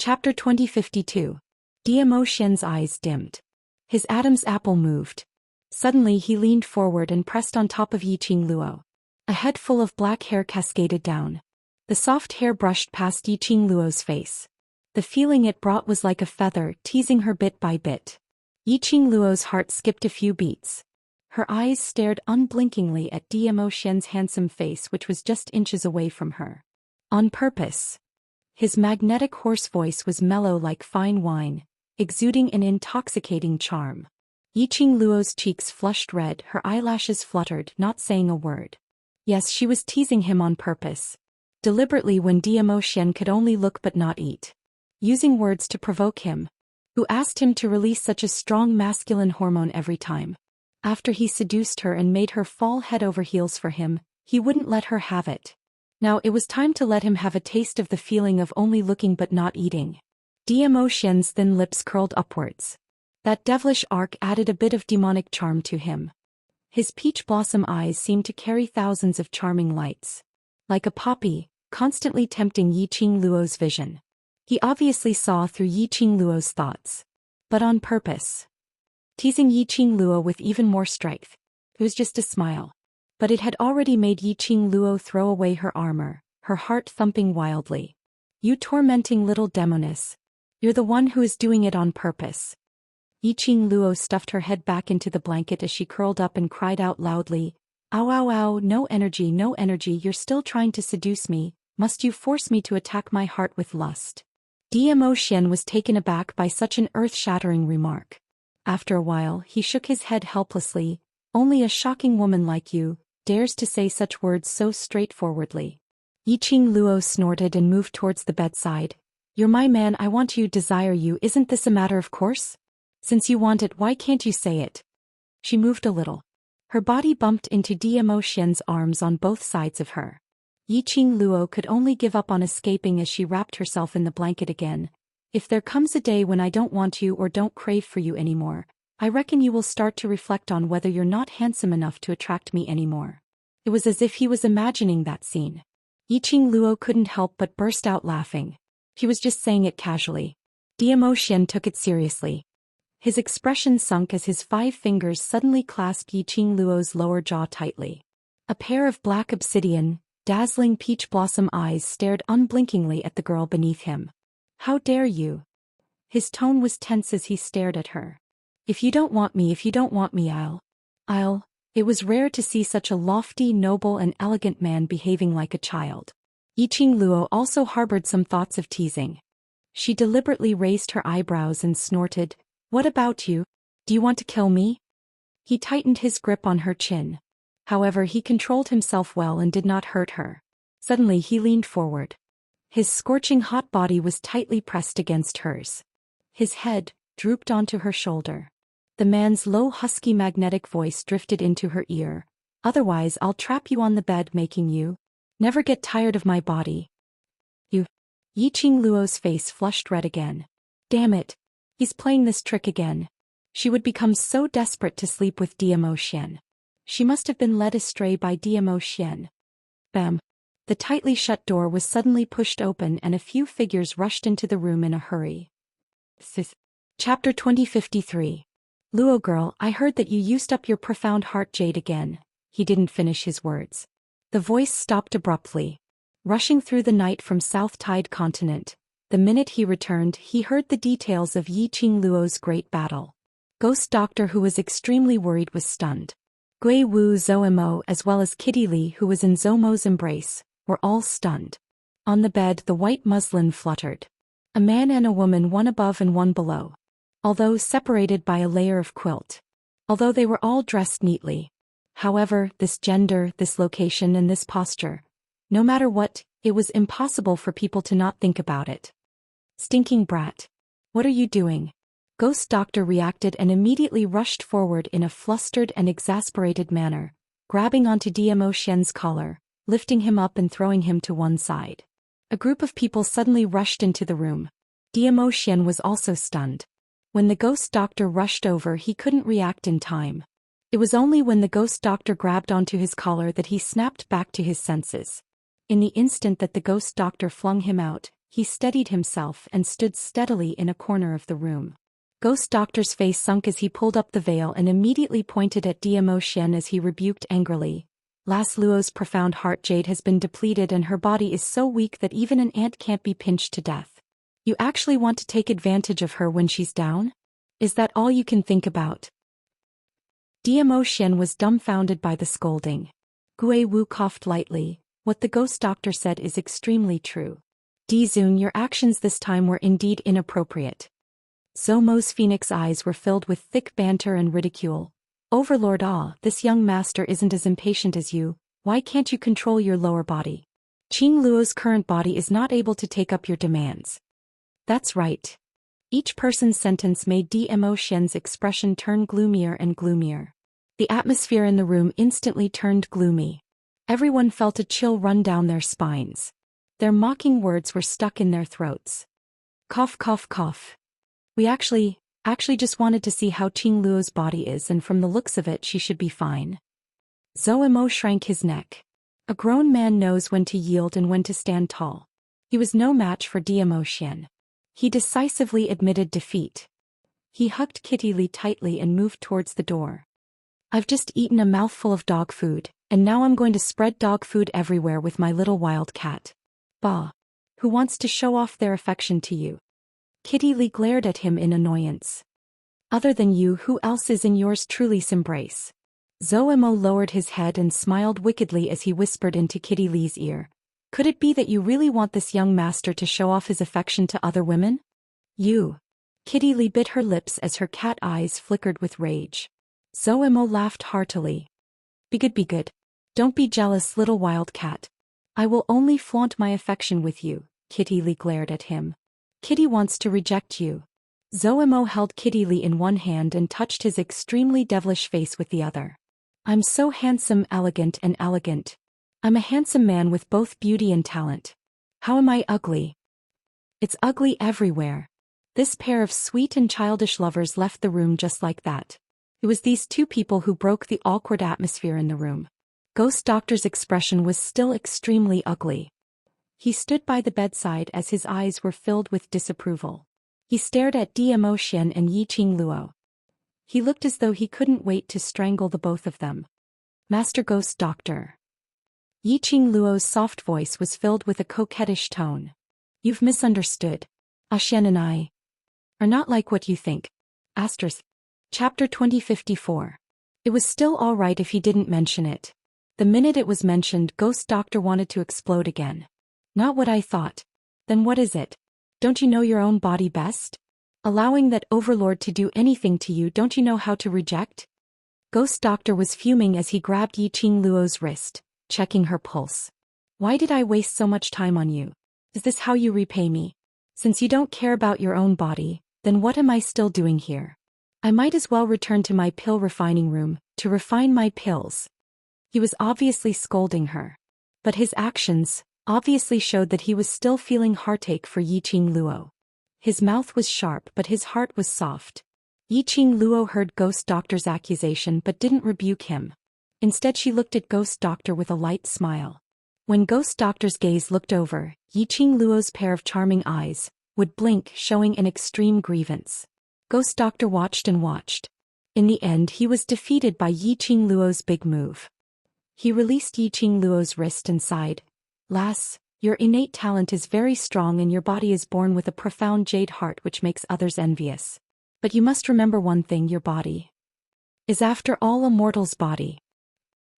Chapter 2052. Diamo Xian's eyes dimmed. His Adam's apple moved. Suddenly he leaned forward and pressed on top of Yiqing Luo. A head full of black hair cascaded down. The soft hair brushed past Yiqing Luo's face. The feeling it brought was like a feather, teasing her bit by bit. Yiqing Luo's heart skipped a few beats. Her eyes stared unblinkingly at Diamo Xian's handsome face, which was just inches away from her. On purpose. His magnetic hoarse voice was mellow like fine wine, exuding an intoxicating charm. Yiqing Luo's cheeks flushed red, her eyelashes fluttered, not saying a word. Yes, she was teasing him on purpose. Deliberately, when Diamo Xian could only look but not eat. Using words to provoke him. Who asked him to release such a strong masculine hormone every time? After he seduced her and made her fall head over heels for him, he wouldn't let her have it. Now it was time to let him have a taste of the feeling of only looking but not eating. Diamo Xian's thin lips curled upwards. That devilish arc added a bit of demonic charm to him. His peach blossom eyes seemed to carry thousands of charming lights. Like a poppy, constantly tempting Yiqing Luo's vision. He obviously saw through Yiqing Luo's thoughts. But on purpose. Teasing Yiqing Luo with even more strength. It was just a smile. But it had already made Yiqing Luo throw away her armor, her heart thumping wildly. You tormenting little demoness. You're the one who is doing it on purpose. Yiqing Luo stuffed her head back into the blanket as she curled up and cried out loudly. Ow ow ow, no energy, no energy, you're still trying to seduce me, must you force me to attack my heart with lust? Diamo Xian was taken aback by such an earth-shattering remark. After a while he shook his head helplessly. Only a shocking woman like you dares to say such words so straightforwardly. Yiqing Luo snorted and moved towards the bedside. You're my man, I want you, desire you, isn't this a matter of course? Since you want it, why can't you say it? She moved a little. Her body bumped into Diamo Xian's arms on both sides of her. Yiqing Luo could only give up on escaping as she wrapped herself in the blanket again. If there comes a day when I don't want you or don't crave for you anymore, I reckon you will start to reflect on whether you're not handsome enough to attract me anymore. It was as if he was imagining that scene. Yiqing Luo couldn't help but burst out laughing. He was just saying it casually. Diamo Xian took it seriously. His expression sunk as his 5 fingers suddenly clasped Yiqing Luo's lower jaw tightly. A pair of black obsidian, dazzling peach blossom eyes stared unblinkingly at the girl beneath him. How dare you? His tone was tense as he stared at her. If you don't want me, I'll. It was rare to see such a lofty, noble and elegant man behaving like a child. Yiqing Luo also harbored some thoughts of teasing. She deliberately raised her eyebrows and snorted, What about you? Do you want to kill me? He tightened his grip on her chin. However, he controlled himself well and did not hurt her. Suddenly he leaned forward. His scorching hot body was tightly pressed against hers. His head drooped onto her shoulder. The man's low husky magnetic voice drifted into her ear. Otherwise I'll trap you on the bed, making you never get tired of my body. You. Yiqing Luo's face flushed red again. Damn it. He's playing this trick again. She would become so desperate to sleep with Diamo Xian. She must have been led astray by Diamo Xian. Bam. The tightly shut door was suddenly pushed open and a few figures rushed into the room in a hurry. Chapter 2053. Luo girl, I heard that you used up your profound heart jade again. He didn't finish his words. The voice stopped abruptly. Rushing through the night from South Tide Continent, the minute he returned, he heard the details of Yiqing Luo's great battle. Ghost Doctor, who was extremely worried, was stunned. Gui Wu Zhou as well as Kitty Li, who was in Zhou embrace, were all stunned. On the bed the white muslin fluttered. A man and a woman, one above and one below. Although separated by a layer of quilt. Although they were all dressed neatly. However, this gender, this location and this posture. No matter what, it was impossible for people to not think about it. Stinking brat. What are you doing? Ghost Doctor reacted and immediately rushed forward in a flustered and exasperated manner, grabbing onto Diamo Xian's collar, lifting him up and throwing him to one side. A group of people suddenly rushed into the room. Diamo Xian was also stunned. When the Ghost Doctor rushed over, he couldn't react in time. It was only when the Ghost Doctor grabbed onto his collar that he snapped back to his senses. In the instant that the Ghost Doctor flung him out, He steadied himself and stood steadily in a corner of the room. Ghost Doctor's face sunk as he pulled up the veil and immediately pointed at Zhou Xian as he rebuked angrily. Las Luo's profound heart jade has been depleted and her body is so weak that even an ant can't be pinched to death. You actually want to take advantage of her when she's down? Is that all you can think about? Zhou Xian was dumbfounded by the scolding. Gui Wu coughed lightly. What the Ghost Doctor said is extremely true. Dizun, your actions this time were indeed inappropriate. Zhou Mo's phoenix eyes were filled with thick banter and ridicule. Overlord, this young master isn't as impatient as you. Why can't you control your lower body? Qing Luo's current body is not able to take up your demands. That's right. Each person's sentence made Zhou Xian's expression turn gloomier and gloomier. The atmosphere in the room instantly turned gloomy. Everyone felt a chill run down their spines. Their mocking words were stuck in their throats. Cough, cough, cough. We actually just wanted to see how Qing Luo's body is, and from the looks of it she should be fine. Zhou Mo shrank his neck. A grown man knows when to yield and when to stand tall. He was no match for Zhou Xian. He decisively admitted defeat. He hugged Kitty Li tightly and moved towards the door. I've just eaten a mouthful of dog food, and now I'm going to spread dog food everywhere with my little wild cat. Bah! Who wants to show off their affection to you? Kitty Li glared at him in annoyance. Other than you, who else is in yours truly's embrace? Zhou Mo lowered his head and smiled wickedly as he whispered into Kitty Li's ear. Could it be that you really want this young master to show off his affection to other women? You. Kitty Li bit her lips as her cat eyes flickered with rage. Zhou Mo laughed heartily. Be good, be good. Don't be jealous, little wild cat. I will only flaunt my affection with you. Kitty Li glared at him. Kitty wants to reject you. Zhou Mo held Kitty Li in one hand and touched his extremely devilish face with the other. I'm so handsome, elegant and elegant. I'm a handsome man with both beauty and talent. How am I ugly? It's ugly everywhere. This pair of sweet and childish lovers left the room just like that. It was these two people who broke the awkward atmosphere in the room. Ghost Doctor's expression was still extremely ugly. He stood by the bedside as his eyes were filled with disapproval. He stared at Zhou Xian and Qing Luo. He looked as though he couldn't wait to strangle the both of them. Master Ghost Doctor. Qing Luo's soft voice was filled with a coquettish tone. You've misunderstood. Xian and I are not like what you think. Asterisk. Chapter 2054. It was still all right if he didn't mention it. The minute it was mentioned, Ghost Doctor wanted to explode again. Not what I thought. Then what is it? Don't you know your own body best? Allowing that overlord to do anything to you, don't you know how to reject? Ghost Doctor was fuming as he grabbed Qing Luo's wrist, checking her pulse. Why did I waste so much time on you? Is this how you repay me? Since you don't care about your own body, then what am I still doing here? I might as well return to my pill refining room, to refine my pills. He was obviously scolding her. But his actions obviously showed that he was still feeling heartache for Qing Luo. His mouth was sharp but his heart was soft. Qing Luo heard Ghost Doctor's accusation but didn't rebuke him. Instead she looked at Ghost Doctor with a light smile. When Ghost Doctor's gaze looked over, Qing Luo's pair of charming eyes would blink, showing an extreme grievance. Ghost Doctor watched and watched. In the end he was defeated by Qing Luo's big move. He released Qing Luo's wrist and sighed. Lass, your innate talent is very strong and your body is born with a profound jade heart which makes others envious. But you must remember one thing, your body is after all a mortal's body.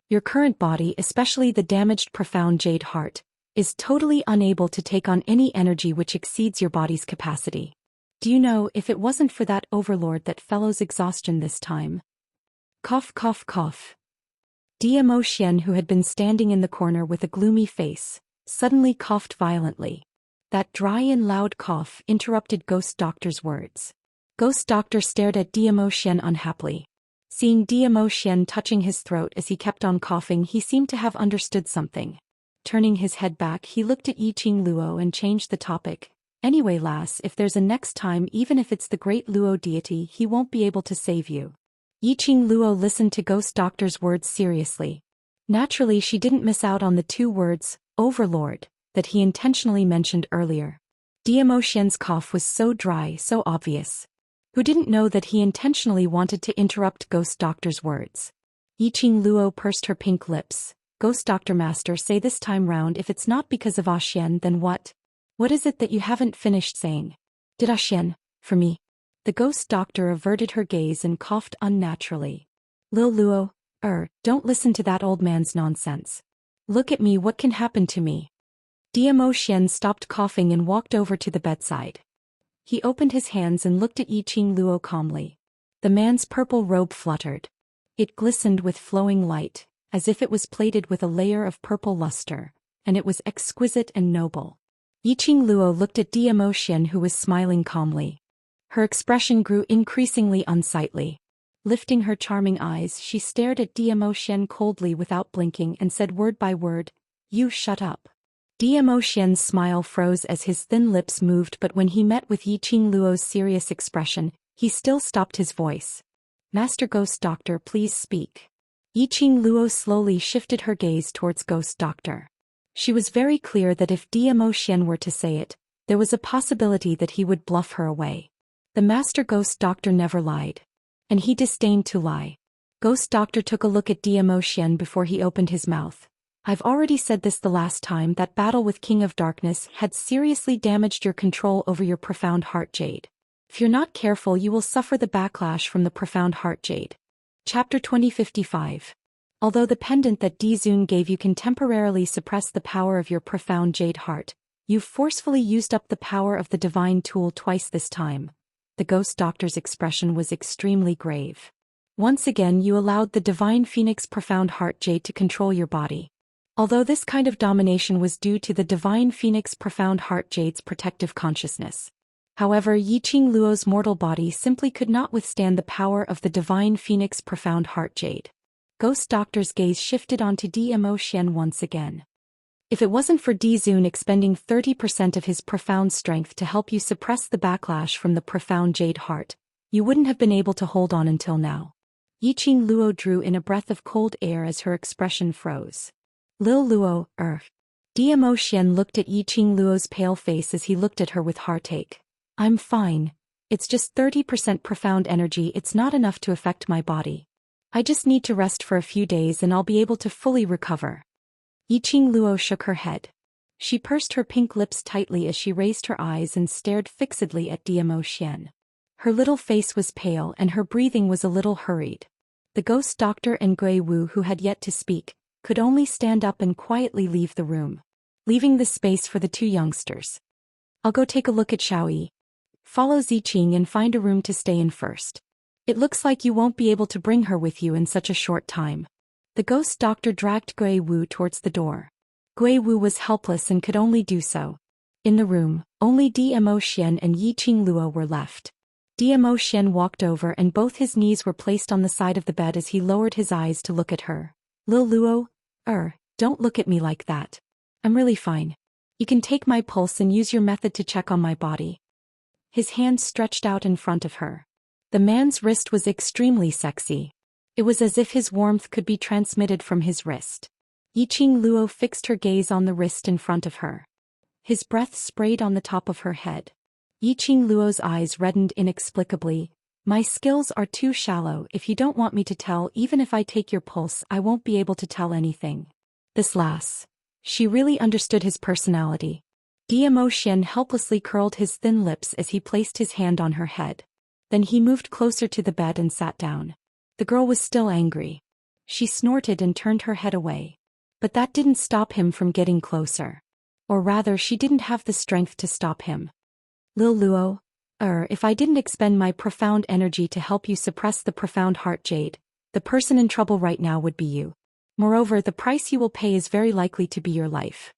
Your current body, especially the damaged profound jade heart, is totally unable to take on any energy which exceeds your body's capacity. Do you know, if it wasn't for that overlord that fellow's exhaustion this time. Cough, cough, cough. Zhou Xian, who had been standing in the corner with a gloomy face, suddenly coughed violently. That dry and loud cough interrupted Ghost Doctor's words. Ghost Doctor stared at Zhou Xian unhappily. Seeing Zhou Xian touching his throat as he kept on coughing, he seemed to have understood something. Turning his head back, he looked at Qing Luo and changed the topic. Anyway, lass, if there's a next time, even if it's the great Luo deity, he won't be able to save you. Qing Luo listened to Ghost Doctor's words seriously. Naturally she didn't miss out on the two words, overlord, that he intentionally mentioned earlier. Xian's cough was so dry, so obvious. Who didn't know that he intentionally wanted to interrupt Ghost Doctor's words? Yiqing Luo pursed her pink lips. Ghost Doctor Master, say this time round, if it's not because of Xian, then what? What is it that you haven't finished saying? Did Xian, for me? The Ghost Doctor averted her gaze and coughed unnaturally. Lil Luo, don't listen to that old man's nonsense. Look at me, what can happen to me? Xian stopped coughing and walked over to the bedside. He opened his hands and looked at Yiqing Luo calmly. The man's purple robe fluttered. It glistened with flowing light, as if it was plated with a layer of purple luster, and it was exquisite and noble. Yiqing Luo looked at Xian, who was smiling calmly. Her expression grew increasingly unsightly. Lifting her charming eyes, she stared at Xian coldly without blinking and said word by word, "You shut up." Xian's smile froze as his thin lips moved, but when he met with Yiqing Luo's serious expression, he still stopped his voice. "Master Ghost Doctor, please speak." Yiqing Luo slowly shifted her gaze towards Ghost Doctor. She was very clear that if Xian were to say it, there was a possibility that he would bluff her away. The Master Ghost Doctor never lied. And he disdained to lie. Ghost Doctor took a look at Xian before he opened his mouth. "I've already said this the last time, that battle with King of Darkness had seriously damaged your control over your profound heart jade. If you're not careful, you will suffer the backlash from the profound heart jade." Chapter 2055. Although the pendant that Dizun gave you can temporarily suppress the power of your profound jade heart, you've forcefully used up the power of the divine tool twice this time. The Ghost Doctor's expression was extremely grave. Once again, you allowed the divine phoenix profound heart jade to control your body. Although this kind of domination was due to the divine phoenix profound heart jade's protective consciousness. However, Yiqing Luo's mortal body simply could not withstand the power of the divine phoenix profound heart jade. Ghost Doctor's gaze shifted onto Xian once again. If it wasn't for Dizun expending 30% of his profound strength to help you suppress the backlash from the profound jade heart, you wouldn't have been able to hold on until now. Yiqing Luo drew in a breath of cold air as her expression froze. Lil Luo, Xian looked at Yiqing Luo's pale face as he looked at her with heartache. "I'm fine. It's just 30% profound energy, it's not enough to affect my body. I just need to rest for a few days and I'll be able to fully recover." Yiqing Luo shook her head. She pursed her pink lips tightly as she raised her eyes and stared fixedly at Xian. Her little face was pale and her breathing was a little hurried. The Ghost Doctor and Gui Wu, who had yet to speak, could only stand up and quietly leave the room, leaving the space for the two youngsters. "I'll go take a look at Xiaoyi. Follow Ziqing and find a room to stay in first. It looks like you won't be able to bring her with you in such a short time." The Ghost Doctor dragged Gui Wu towards the door. Gui Wu was helpless and could only do so. In the room, only Xian and Yiqing Luo were left. Xian walked over and both his knees were placed on the side of the bed as he lowered his eyes to look at her. "Lil Luo, don't look at me like that. I'm really fine. You can take my pulse and use your method to check on my body." His hand stretched out in front of her. The man's wrist was extremely sexy. It was as if his warmth could be transmitted from his wrist. Yiqing Luo fixed her gaze on the wrist in front of her. His breath sprayed on the top of her head. Yiqing Luo's eyes reddened inexplicably. "My skills are too shallow. If you don't want me to tell, even if I take your pulse, I won't be able to tell anything." This lass. She really understood his personality. Xian helplessly curled his thin lips as he placed his hand on her head. Then he moved closer to the bed and sat down. The girl was still angry. She snorted and turned her head away. But that didn't stop him from getting closer. Or rather, she didn't have the strength to stop him. "Lil Luo, if I didn't expend my profound energy to help you suppress the profound heart jade, the person in trouble right now would be you. Moreover, the price you will pay is very likely to be your life.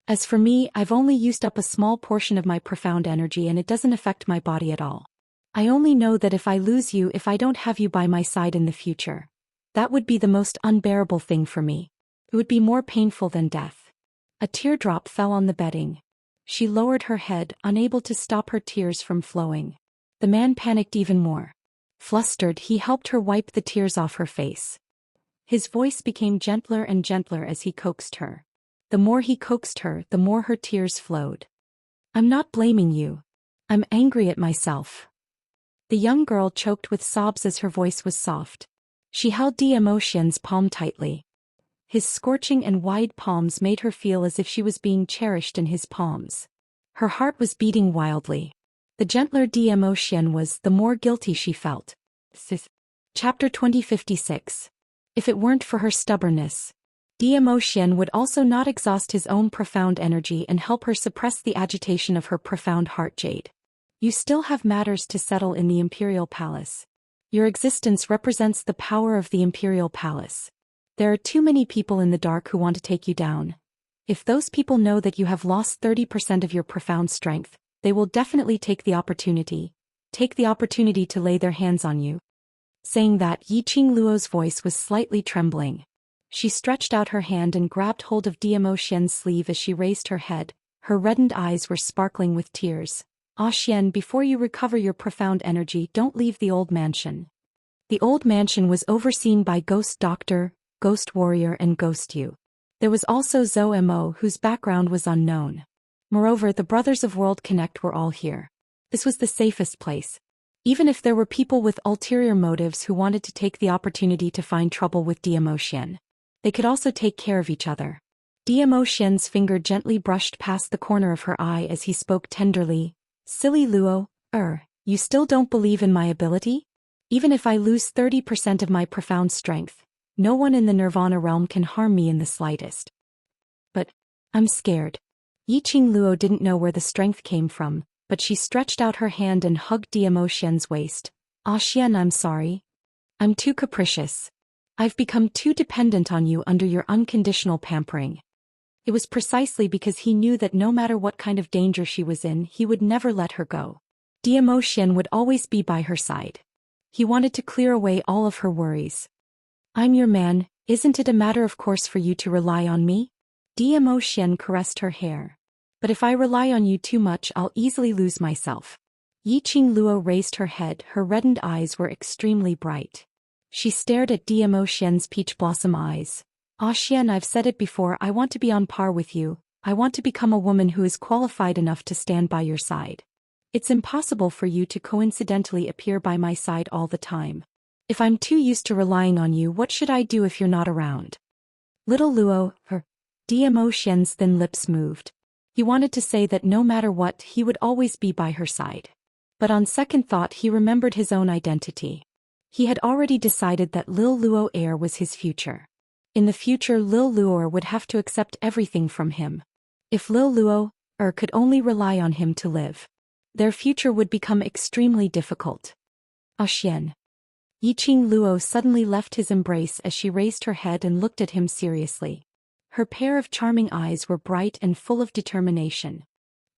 As for me, I've only used up a small portion of my profound energy and it doesn't affect my body at all. I only know that if I lose you, if I don't have you by my side in the future, that would be the most unbearable thing for me. It would be more painful than death." A teardrop fell on the bedding. She lowered her head, unable to stop her tears from flowing. The man panicked even more. Flustered, he helped her wipe the tears off her face. His voice became gentler and gentler as he coaxed her. The more he coaxed her, the more her tears flowed. I'm not blaming you. I'm angry at myself. The young girl choked with sobs as her voice was soft. She held Xiao Xian's palm tightly. His scorching and wide palms made her feel as if she was being cherished in his palms. Her heart was beating wildly. The gentler Xiao Xian was, the more guilty she felt. Chapter 2056. If it weren't for her stubbornness, Xiao Xian would also not exhaust his own profound energy and help her suppress the agitation of her profound heart jade. You still have matters to settle in the Imperial Palace. Your existence represents the power of the Imperial Palace. There are too many people in the dark who want to take you down. If those people know that you have lost 30% of your profound strength, they will definitely take the opportunity to lay their hands on you. Saying that, Yiqing Luo's voice was slightly trembling. She stretched out her hand and grabbed hold of Xiao Xian's sleeve as she raised her head. Her reddened eyes were sparkling with tears. Xian, before you recover your profound energy, don't leave the old mansion. The old mansion was overseen by Ghost Doctor, Ghost Warrior and Ghost Yu. There was also Zhou Mo, whose background was unknown. Moreover, the Brothers of World Connect were all here. This was the safest place. Even if there were people with ulterior motives who wanted to take the opportunity to find trouble with Xiao Xian, they could also take care of each other. Xiao Xian's finger gently brushed past the corner of her eye as he spoke tenderly. Silly Luo, you still don't believe in my ability? Even if I lose 30% of my profound strength, no one in the Nirvana realm can harm me in the slightest. But I'm scared. Yiqing Luo didn't know where the strength came from, but she stretched out her hand and hugged Xiao Xian's waist. Xian, I'm sorry. I'm too capricious. I've become too dependent on you under your unconditional pampering. It was precisely because he knew that no matter what kind of danger she was in, he would never let her go. Xiao Xian would always be by her side. He wanted to clear away all of her worries. I'm your man, isn't it a matter of course for you to rely on me? Xiao Xian caressed her hair. But if I rely on you too much, I'll easily lose myself. Yiqing Luo raised her head, her reddened eyes were extremely bright. She stared at Xiao Xian's peach blossom eyes. Xian, I've said it before, I want to be on par with you. I want to become a woman who is qualified enough to stand by your side. It's impossible for you to coincidentally appear by my side all the time. If I'm too used to relying on you, what should I do if you're not around? Little Luo, Xiao Xian's thin lips moved. He wanted to say that no matter what, he would always be by her side. But on second thought, he remembered his own identity. He had already decided that Lil Luo heir was his future. In the future, Lil Luo would have to accept everything from him. If Lil Luo could only rely on him to live, their future would become extremely difficult. Xian. Yiqing Luo suddenly left his embrace as she raised her head and looked at him seriously. Her pair of charming eyes were bright and full of determination.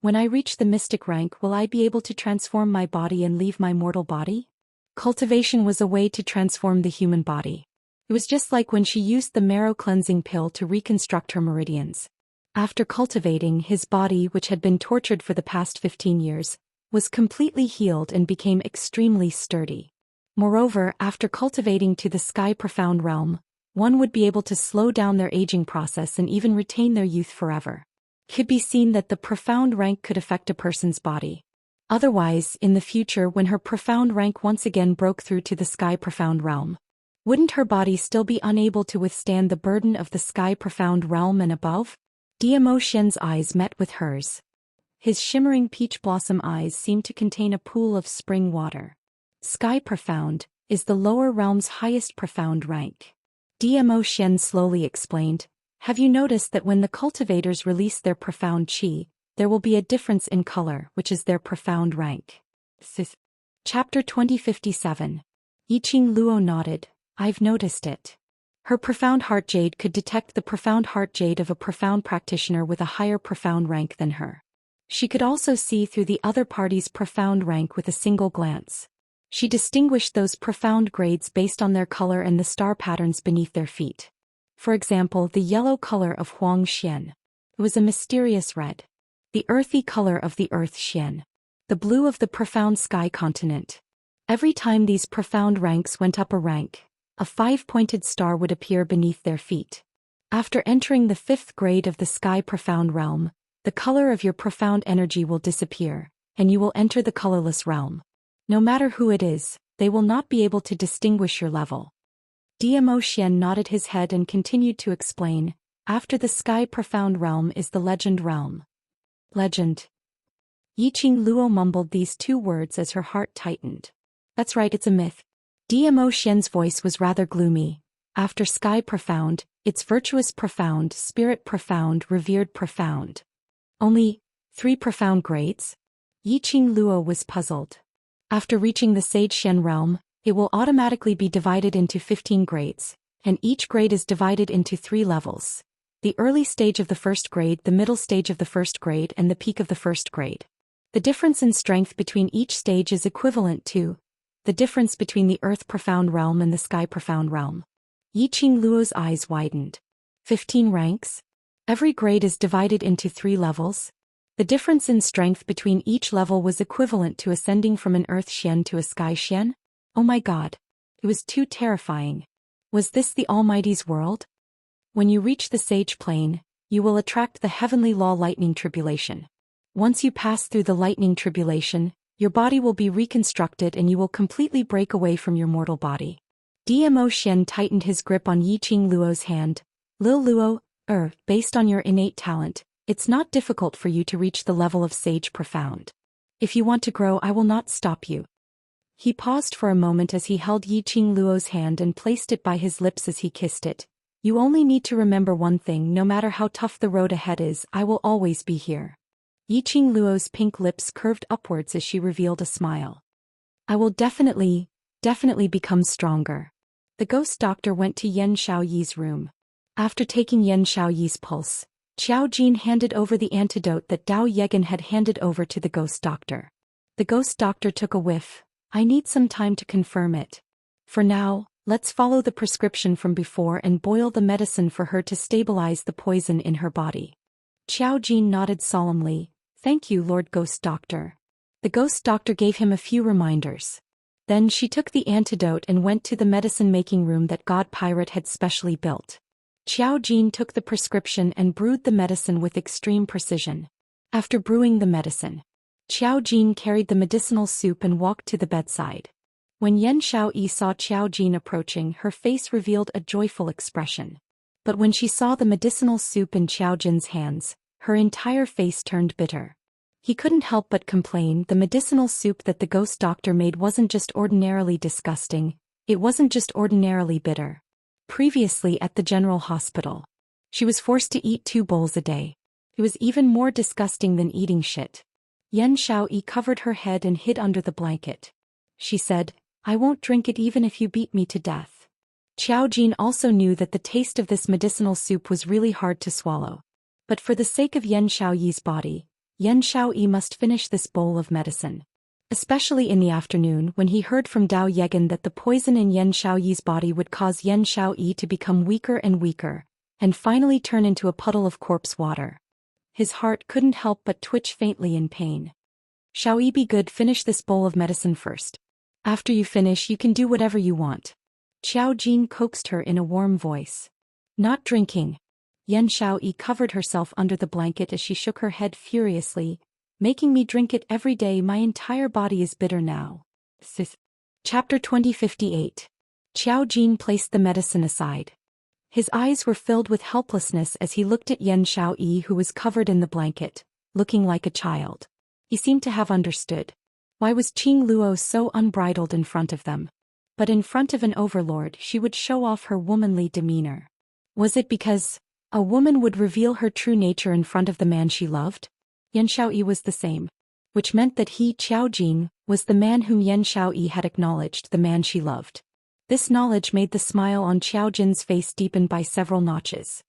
When I reach the mystic rank, will I be able to transform my body and leave my mortal body? Cultivation was a way to transform the human body. It was just like when she used the marrow cleansing pill to reconstruct her meridians. After cultivating, his body, which had been tortured for the past 15 years, was completely healed and became extremely sturdy. Moreover, after cultivating to the sky profound realm, one would be able to slow down their aging process and even retain their youth forever. It could be seen that the profound rank could affect a person's body. Otherwise, in the future, when her profound rank once again broke through to the sky profound realm, wouldn't her body still be unable to withstand the burden of the sky profound realm and above? Xiao Xian's eyes met with hers. His shimmering peach blossom eyes seemed to contain a pool of spring water. Sky profound is the lower realm's highest profound rank. Xiao Xian slowly explained, have you noticed that when the cultivators release their profound qi, there will be a difference in color, which is their profound rank? Chapter 2057. Yiqing Luo nodded. I've noticed it. Her profound heart jade could detect the profound heart jade of a profound practitioner with a higher profound rank than her. She could also see through the other party's profound rank with a single glance. She distinguished those profound grades based on their color and the star patterns beneath their feet. For example, the yellow color of Huang Xian. It was a mysterious red. The earthy color of the earth Xian. The blue of the profound sky continent. Every time these profound ranks went up a rank, a 5-pointed star would appear beneath their feet. After entering the 5th grade of the sky profound realm, The color of your profound energy will disappear, and you will enter the colorless realm. No matter who it is, they will not be able to distinguish your level. Zhou Xian nodded his head and continued to explain, after the sky profound realm is the legend realm. Legend. Yiqing Luo mumbled these two words as her heart tightened. That's right, it's a myth. Zhou Xian's voice was rather gloomy. After sky profound, it's virtuous profound, spirit profound, revered profound. Only 3 profound grades? Yiqing Luo was puzzled. After reaching the Sage Xian realm, it will automatically be divided into 15 grades, and each grade is divided into 3 levels. The early stage of the first grade, the middle stage of the first grade, and the peak of the first grade. The difference in strength between each stage is equivalent to the difference between the Earth Profound Realm and the Sky Profound Realm. Yiqing Luo's eyes widened. 15 ranks? Every grade is divided into 3 levels? The difference in strength between each level was equivalent to ascending from an Earth Xian to a Sky Xian? Oh my god. It was too terrifying. Was this the Almighty's world? When you reach the Sage Plane, you will attract the heavenly law lightning tribulation. Once you pass through the lightning tribulation, your body will be reconstructed and you will completely break away from your mortal body. Zhou Xian tightened his grip on Yiqing Luo's hand. Lil Luo, based on your innate talent, it's not difficult for you to reach the level of Sage Profound. If you want to grow, I will not stop you. He paused for a moment as he held Yiqing Luo's hand and placed it by his lips as he kissed it. You only need to remember one thing: no matter how tough the road ahead is, I will always be here. Yiqing Luo's pink lips curved upwards as she revealed a smile. I will definitely become stronger. The ghost doctor went to Yan Xiaoyi's room. After taking Yan Xiaoyi's pulse, Qiao Jin handed over the antidote that Dao Yegan had handed over to the ghost doctor. The ghost doctor took a whiff. I need some time to confirm it. For now, let's follow the prescription from before and boil the medicine for her to stabilize the poison in her body. Qiao Jin nodded solemnly. Thank you, Lord Ghost Doctor. The ghost doctor gave him a few reminders. Then she took the antidote and went to the medicine-making room that God Pirate had specially built. Qiao Jin took the prescription and brewed the medicine with extreme precision. After brewing the medicine, Qiao Jin carried the medicinal soup and walked to the bedside. When Yan Xiaoyi saw Qiao Jin approaching, her face revealed a joyful expression. But when she saw the medicinal soup in Qiao Jin's hands, her entire face turned bitter. He couldn't help but complain. The medicinal soup that the ghost doctor made wasn't just ordinarily disgusting, it wasn't just ordinarily bitter. Previously at the general hospital, she was forced to eat 2 bowls a day. It was even more disgusting than eating shit. Yan Xiaoyi covered her head and hid under the blanket. She said, I won't drink it even if you beat me to death. Qiao Jin also knew that the taste of this medicinal soup was really hard to swallow. But for the sake of Yan Xiaoyi's body, Yan Xiaoyi must finish this bowl of medicine. Especially in the afternoon when he heard from Dao Yegan that the poison in Yan Xiaoyi's body would cause Yan Xiaoyi to become weaker and weaker, and finally turn into a puddle of corpse water. His heart couldn't help but twitch faintly in pain. Xiaoyi, be good, finish this bowl of medicine first. After you finish, you can do whatever you want. Qiao Jin coaxed her in a warm voice. Not drinking. Yan Xiaoyi covered herself under the blanket as she shook her head furiously. Making me drink it every day, my entire body is bitter now. Chapter 2058. Qiao Jin placed the medicine aside. His eyes were filled with helplessness as he looked at Yan Xiaoyi, who was covered in the blanket, looking like a child. He seemed to have understood. Why was Qing Luo so unbridled in front of them? But in front of an overlord she would show off her womanly demeanor. Was it because a woman would reveal her true nature in front of the man she loved? Yan Xiaoyi was the same. Which meant that he, Qiao Jin, was the man whom Yan Xiaoyi had acknowledged, the man she loved. This knowledge made the smile on Qiao Jin's face deepen by several notches.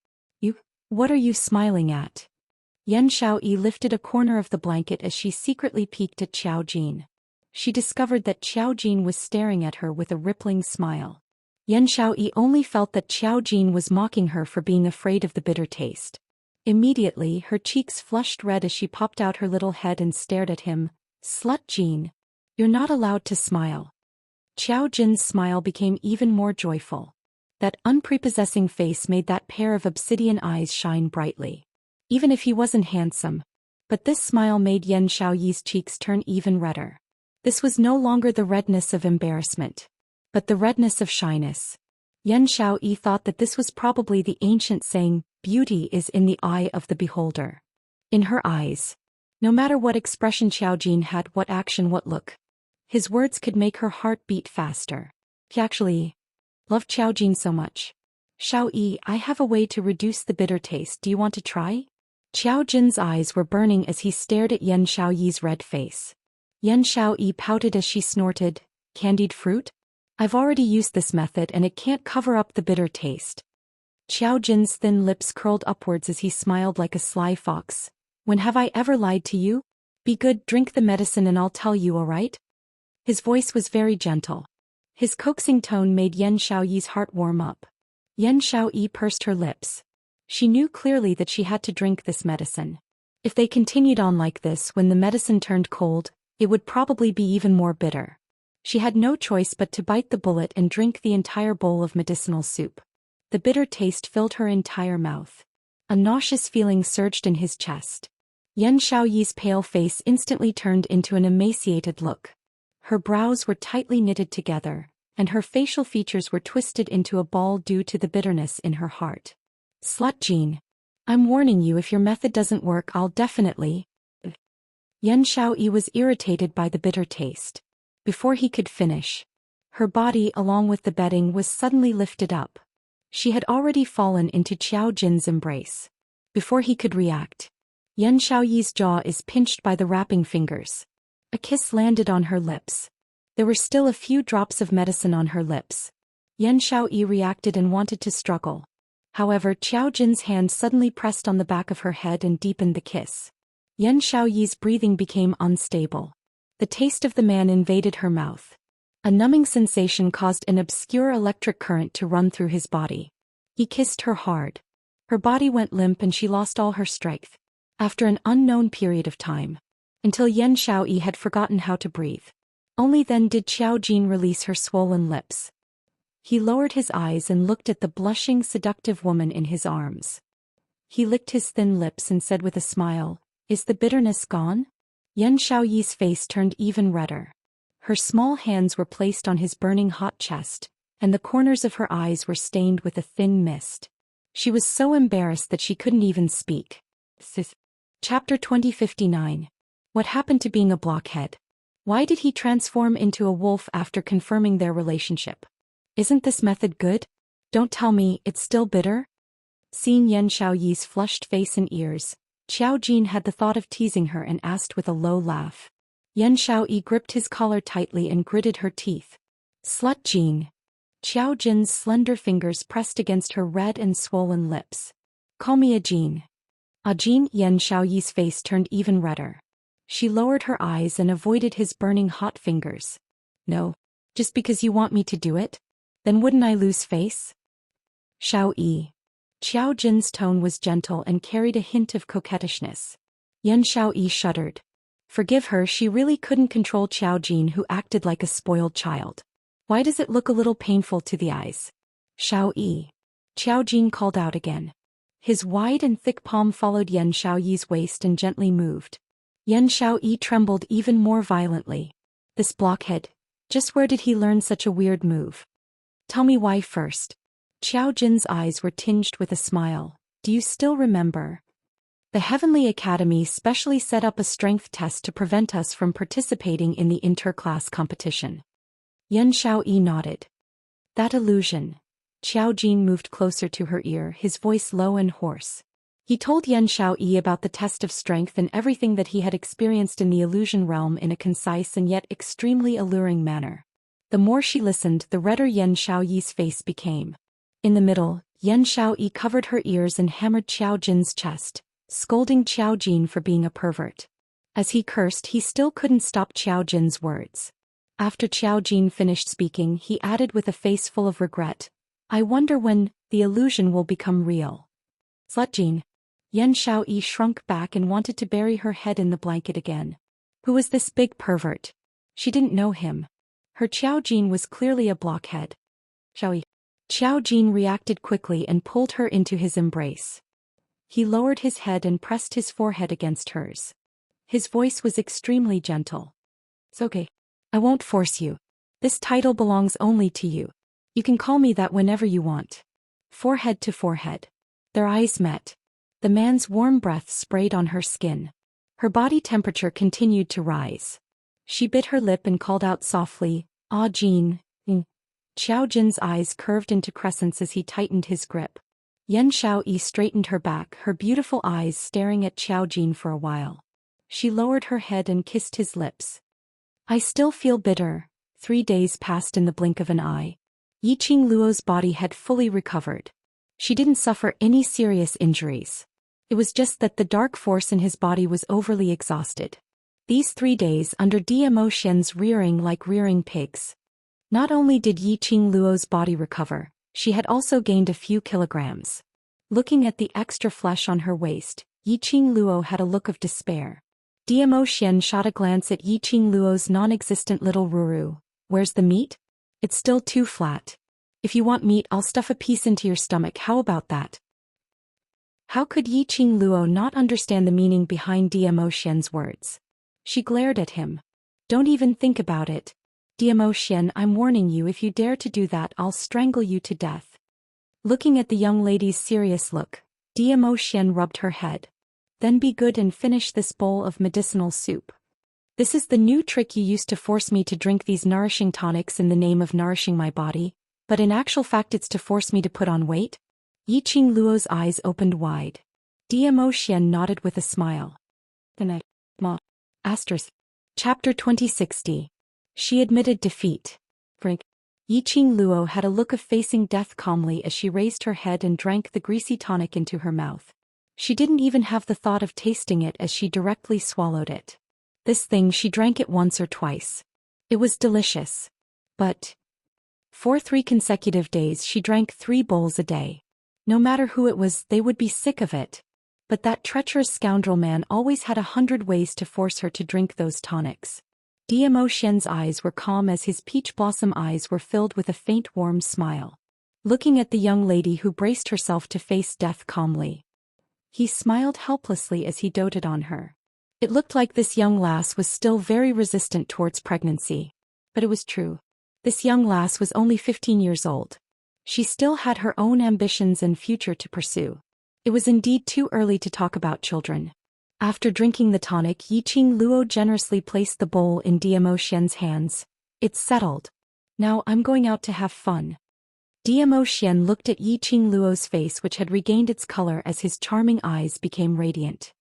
What are you smiling at? Yan Xiaoyi lifted a corner of the blanket as she secretly peeked at Qiao Jin. She discovered that Qiao Jin was staring at her with a rippling smile. Yan Xiaoyi only felt that Qiao Jin was mocking her for being afraid of the bitter taste. Immediately, her cheeks flushed red as she popped out her little head and stared at him. Slut Jin. You're not allowed to smile. Qiao Jin's smile became even more joyful. That unprepossessing face made that pair of obsidian eyes shine brightly. even if he wasn't handsome. But this smile made Yan Xiaoyi's cheeks turn even redder. This was no longer the redness of embarrassment, but the redness of shyness. Yan Xiaoyi thought that this was probably the ancient saying, beauty is in the eye of the beholder. In her eyes. No matter what expression Xiaojin had, what action, what look, his words could make her heart beat faster. He actually loved Xiaojin so much. Xiaoyi, I have a way to reduce the bitter taste. Do you want to try? Xiaojin's eyes were burning as he stared at Yan Xiaoyi's red face. Yan Xiaoyi pouted as she snorted, candied fruit? I've already used this method and it can't cover up the bitter taste. Xiaojin's thin lips curled upwards as he smiled like a sly fox. When have I ever lied to you? Be good, drink the medicine and I'll tell you, all right? His voice was very gentle. His coaxing tone made Yan Xiaoyi's heart warm up. Yan Xiaoyi pursed her lips. She knew clearly that she had to drink this medicine. If they continued on like this, when the medicine turned cold, it would probably be even more bitter. She had no choice but to bite the bullet and drink the entire bowl of medicinal soup. The bitter taste filled her entire mouth. A nauseous feeling surged in his chest. Yan Xiaoyi's pale face instantly turned into an emaciated look. Her brows were tightly knitted together, and her facial features were twisted into a ball due to the bitterness in her heart. Slut Jean. I'm warning you, if your method doesn't work, I'll definitely... Yan Xiaoyi was irritated by the bitter taste. Before he could finish, her body along with the bedding was suddenly lifted up. She had already fallen into Xiaojin's embrace. Before he could react, Yan Xiaoyi's jaw is pinched by the wrapping fingers. A kiss landed on her lips. There were still a few drops of medicine on her lips. Yan Xiaoyi reacted and wanted to struggle. However, Xiaojin's hand suddenly pressed on the back of her head and deepened the kiss. Yan Xiaoyi's breathing became unstable. The taste of the man invaded her mouth. A numbing sensation caused an obscure electric current to run through his body. He kissed her hard. Her body went limp and she lost all her strength. After an unknown period of time. Until Yan Xiaoyi had forgotten how to breathe. Only then did Xiaojin release her swollen lips. He lowered his eyes and looked at the blushing, seductive woman in his arms. He licked his thin lips and said with a smile, "Is the bitterness gone?" Yan Xiaoyi's face turned even redder. Her small hands were placed on his burning hot chest, and the corners of her eyes were stained with a thin mist. She was so embarrassed that she couldn't even speak. Chapter 2059. What happened to being a blockhead? Why did he transform into a wolf after confirming their relationship? Isn't this method good? Don't tell me it's still bitter? Seeing Yan Xiaoyi's flushed face and ears, Xiaojin had the thought of teasing her and asked with a low laugh. Yan Xiaoyi gripped his collar tightly and gritted her teeth. Slut Jean. Xiaojin's slender fingers pressed against her red and swollen lips. Call me a Jean. A Jean. Yan Xiaoyi's face turned even redder. She lowered her eyes and avoided his burning hot fingers. No. Just because you want me to do it? Then wouldn't I lose face? Xiaoyi. Xiaojin's tone was gentle and carried a hint of coquettishness. Yan Xiaoyi shuddered. Forgive her, she really couldn't control Xiaojin, who acted like a spoiled child. Why does it look a little painful to the eyes? Xiaoyi. Xiaojin called out again. His wide and thick palm followed Yan Xiaoyi's waist and gently moved. Yan Xiaoyi trembled even more violently. This blockhead. Just where did he learn such a weird move? Tell me why first. Xiaojin's eyes were tinged with a smile. Do you still remember? The Heavenly Academy specially set up a strength test to prevent us from participating in the inter-class competition. Yan Xiaoyi nodded. That illusion. Xiaojin moved closer to her ear, his voice low and hoarse. He told Yan Xiaoyi about the test of strength and everything that he had experienced in the illusion realm in a concise and yet extremely alluring manner. The more she listened, the redder Yan Xiaoyi's face became. In the middle, Yan Xiaoyi covered her ears and hammered Xiaojin's chest, scolding Xiaojin for being a pervert. As he cursed, he still couldn't stop Xiaojin's words. After Xiaojin finished speaking, he added with a face full of regret, I wonder when the illusion will become real. Slutjin. Yan Xiaoyi shrunk back and wanted to bury her head in the blanket again. Who was this big pervert? She didn't know him. Her Xiaojin was clearly a blockhead. Xiaoyi. Xiaojin reacted quickly and pulled her into his embrace. He lowered his head and pressed his forehead against hers. His voice was extremely gentle. It's okay. I won't force you. This title belongs only to you. You can call me that whenever you want. Forehead to forehead. Their eyes met. The man's warm breath sprayed on her skin. Her body temperature continued to rise. She bit her lip and called out softly, "Ah, Jean." Xiao Jin's eyes curved into crescents as he tightened his grip. Yan Xiaoyi straightened her back, her beautiful eyes staring at Xiao Jin for a while. She lowered her head and kissed his lips. I still feel bitter. 3 days passed in the blink of an eye. Yiqing Luo's body had fully recovered. She didn't suffer any serious injuries. It was just that the dark force in his body was overly exhausted. These 3 days under Dmo Xian's rearing like rearing pigs. Not only did Yiqing Luo's body recover, she had also gained a few kilograms. Looking at the extra flesh on her waist, Yiqing Luo had a look of despair. Dmo Xian shot a glance at Yiqing Luo's non-existent little ruru. Where's the meat? It's still too flat. If you want meat, I'll stuff a piece into your stomach, how about that? How could Yiqing Luo not understand the meaning behind Dmo Xian's words? She glared at him. Don't even think about it. Dmo Xian, I'm warning you, if you dare to do that, I'll strangle you to death. Looking at the young lady's serious look, Dmo Xian rubbed her head. Then be good and finish this bowl of medicinal soup. This is the new trick you used to force me to drink these nourishing tonics in the name of nourishing my body, but in actual fact it's to force me to put on weight? Yiqing Luo's eyes opened wide. Dmo Xian nodded with a smile. Asterisk. Chapter 2060. She admitted defeat. Yiqing Luo had a look of facing death calmly as she raised her head and drank the greasy tonic into her mouth. She didn't even have the thought of tasting it as she directly swallowed it. This thing, she drank it once or twice. It was delicious. But for 3 consecutive days she drank 3 bowls a day. No matter who it was, they would be sick of it. But that treacherous scoundrel man always had 100 ways to force her to drink those tonics. Dmo Xian's eyes were calm as his peach blossom eyes were filled with a faint warm smile. Looking at the young lady who braced herself to face death calmly, he smiled helplessly as he doted on her. It looked like this young lass was still very resistant towards pregnancy. But it was true. This young lass was only 15 years old. She still had her own ambitions and future to pursue. It was indeed too early to talk about children. After drinking the tonic, Yiqing Luo generously placed the bowl in Dmo Xian's hands. It's settled. Now I'm going out to have fun. Dmo Xian looked at Yiqing Luo's face, which had regained its color as his charming eyes became radiant.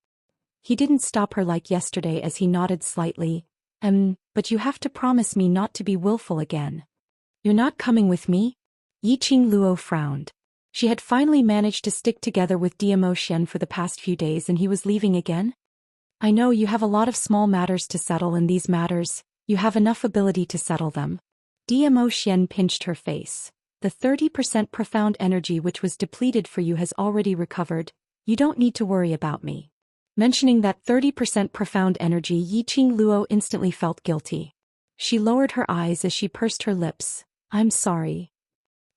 He didn't stop her like yesterday as he nodded slightly. But you have to promise me not to be willful again. You're not coming with me? Yiqing Luo frowned. She had finally managed to stick together with Dmo Xian for the past few days and he was leaving again? I know you have a lot of small matters to settle, and these matters, you have enough ability to settle them. Dmo Xian pinched her face. The 30% profound energy which was depleted for you has already recovered. You don't need to worry about me. Mentioning that 30% profound energy, Yiqing Luo instantly felt guilty. She lowered her eyes as she pursed her lips. I'm sorry.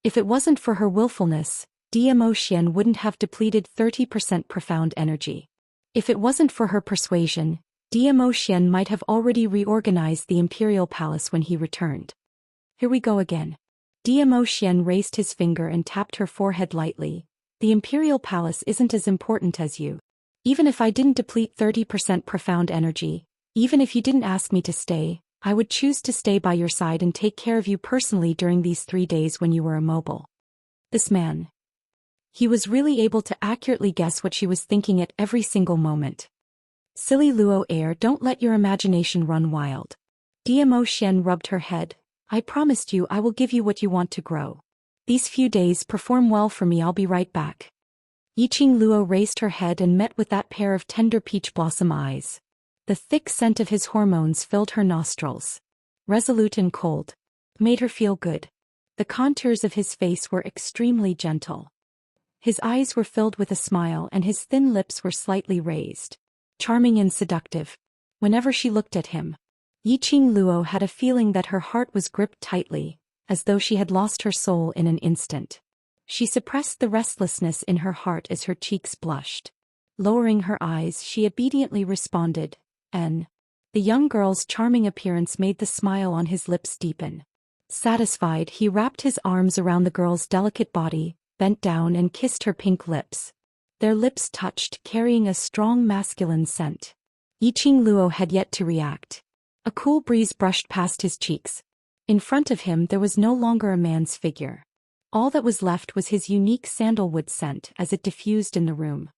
If it wasn't for her willfulness, Dmo Xian wouldn't have depleted 30% profound energy. If it wasn't for her persuasion, Dmo Xian might have already reorganized the Imperial Palace when he returned. Here we go again. Dmo Xian raised his finger and tapped her forehead lightly. The Imperial Palace isn't as important as you. Even if I didn't deplete 30% profound energy, even if you didn't ask me to stay, I would choose to stay by your side and take care of you personally during these 3 days when you were immobile. This man. He was really able to accurately guess what she was thinking at every single moment. Silly Luo heir, don't let your imagination run wild. Dmo Xian rubbed her head. I promised you I will give you what you want to grow. These few days perform well for me, I'll be right back. Yiqing Luo raised her head and met with that pair of tender peach blossom eyes. The thick scent of his hormones filled her nostrils. Resolute and cold. Made her feel good. The contours of his face were extremely gentle. His eyes were filled with a smile and his thin lips were slightly raised. Charming and seductive. Whenever she looked at him, Yiqing Luo had a feeling that her heart was gripped tightly, as though she had lost her soul in an instant. She suppressed the restlessness in her heart as her cheeks blushed. Lowering her eyes, she obediently responded, N. The young girl's charming appearance made the smile on his lips deepen. Satisfied, he wrapped his arms around the girl's delicate body, bent down and kissed her pink lips. Their lips touched, carrying a strong masculine scent. Yiqing Luo had yet to react. A cool breeze brushed past his cheeks. In front of him there was no longer a man's figure. All that was left was his unique sandalwood scent as it diffused in the room.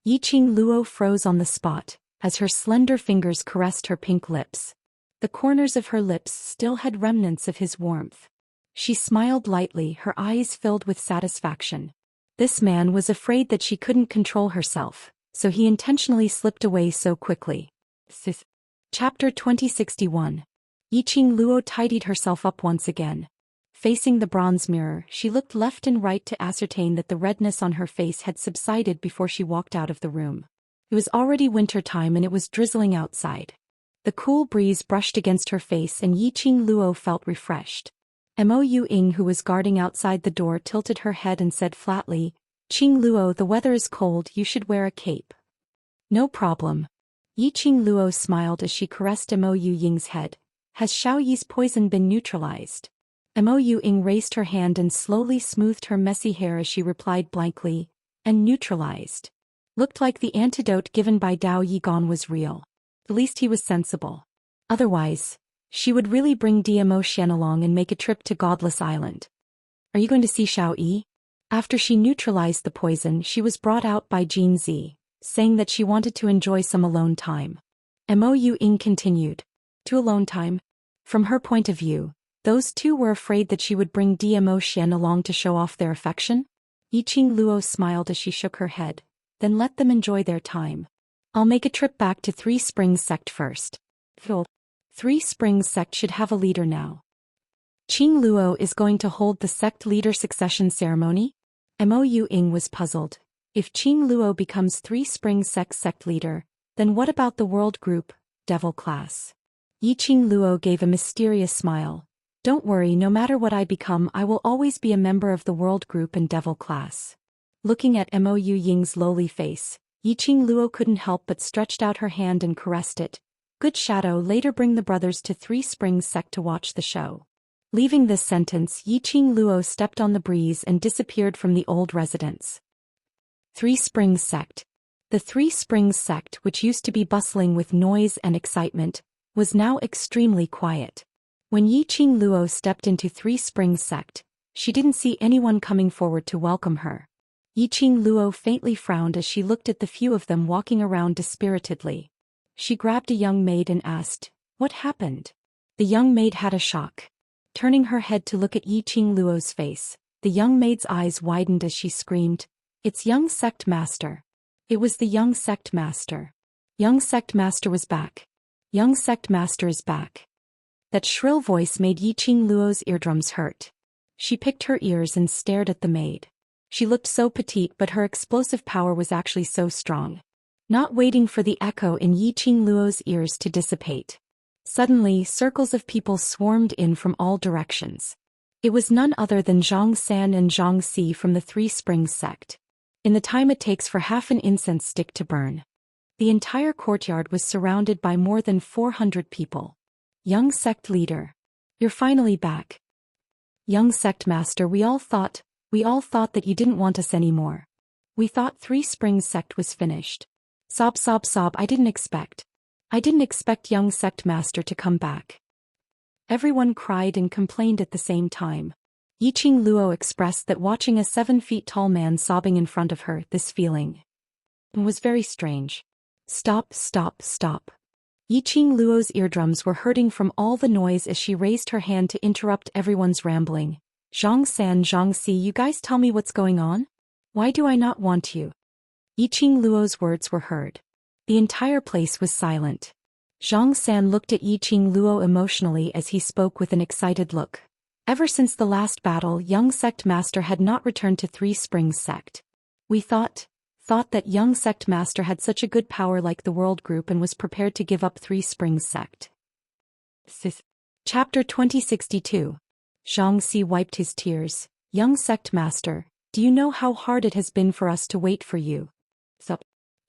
Yiqing Luo froze on the spot, as her slender fingers caressed her pink lips. The corners of her lips still had remnants of his warmth. She smiled lightly, her eyes filled with satisfaction. This man was afraid that she couldn't control herself, so he intentionally slipped away so quickly. Chapter 2061. Yiqing Luo tidied herself up once again. Facing the bronze mirror, she looked left and right to ascertain that the redness on her face had subsided before she walked out of the room. It was already winter time and it was drizzling outside. The cool breeze brushed against her face and Yiqing Luo felt refreshed. Mo Ying, who was guarding outside the door, tilted her head and said flatly, "Qing Luo, the weather is cold, you should wear a cape." "No problem." Yiqing Luo smiled as she caressed Mo Ying's head. "Has Xiao Yi's poison been neutralized?" Mo Ying raised her hand and slowly smoothed her messy hair as she replied blankly, "And neutralized." Looked like the antidote given by Dao Yigon was real. At least he was sensible. Otherwise, she would really bring Zhou Xian along and make a trip to Godless Island. "Are you going to see Xiao Yi?" After she neutralized the poison, she was brought out by Jin Zi, saying that she wanted to enjoy some alone time. Mo Ying continued. To alone time? From her point of view, those two were afraid that she would bring Zhou Xian along to show off their affection. Yiqing Luo smiled as she shook her head. Then let them enjoy their time. I'll make a trip back to Three Springs Sect first. Three Springs Sect should have a leader now. Qing Luo is going to hold the sect leader succession ceremony? Mo Ying was puzzled. If Qing Luo becomes Three Springs sect leader, then what about the world group, devil class? Yiqing Luo gave a mysterious smile. Don't worry, no matter what I become, I will always be a member of the world group and devil class. Looking at Mo Ying's lowly face, Yiqing Luo couldn't help but stretched out her hand and caressed it. Good shadow, later bring the brothers to Three Springs Sect to watch the show. Leaving this sentence, Yiqing Luo stepped on the breeze and disappeared from the old residence. Three Springs Sect. The Three Springs Sect, which used to be bustling with noise and excitement, was now extremely quiet. When Yiqing Luo stepped into Three Springs Sect, she didn't see anyone coming forward to welcome her. Yiqing Luo faintly frowned as she looked at the few of them walking around dispiritedly. She grabbed a young maid and asked, "What happened?" The young maid had a shock. Turning her head to look at Yiqing Luo's face, the young maid's eyes widened as she screamed, "It's young sect master." It was the young sect master. Young sect master was back. Young sect master is back. That shrill voice made Yiqing Luo's eardrums hurt. She picked her ears and stared at the maid. She looked so petite, but her explosive power was actually so strong. Not waiting for the echo in Yiqing Luo's ears to dissipate. Suddenly, circles of people swarmed in from all directions. It was none other than Zhang San and Zhang Si from the Three Springs Sect. In the time it takes for half an incense stick to burn. The entire courtyard was surrounded by more than 400 people. Young sect leader. You're finally back. Young sect master, we all thought that you didn't want us anymore. We thought Three Springs Sect was finished. Sob sob sob, I didn't expect young sect master to come back. Everyone cried and complained at the same time. Yiqing Luo expressed that watching a 7 feet tall man sobbing in front of her, this feeling was very strange. Stop, stop, stop. Yiqing Luo's eardrums were hurting from all the noise as she raised her hand to interrupt everyone's rambling. Zhang San, Zhang Si, you guys tell me what's going on? Why do I not want you? Yiqing Luo's words were heard. The entire place was silent. Zhang San looked at Yiqing Luo emotionally as he spoke with an excited look. Ever since the last battle, young sect master had not returned to Three Springs Sect. We thought that young sect master had such a good power like the world group and was prepared to give up Three Springs Sect. Chapter 2062. Zhang Si wiped his tears. Young sect master, do you know how hard it has been for us to wait for you?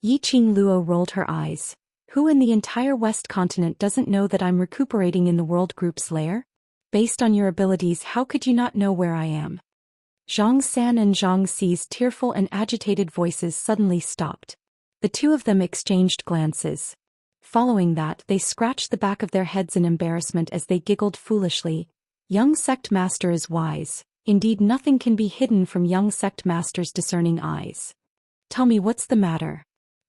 Yiqing Luo rolled her eyes. Who in the entire West continent doesn't know that I'm recuperating in the World Group's lair? Based on your abilities, how could you not know where I am? Zhang San and Zhang Xi's tearful and agitated voices suddenly stopped. The two of them exchanged glances. Following that, they scratched the back of their heads in embarrassment as they giggled foolishly. Young sect master is wise. Indeed, nothing can be hidden from young sect master's discerning eyes. Tell me, what's the matter?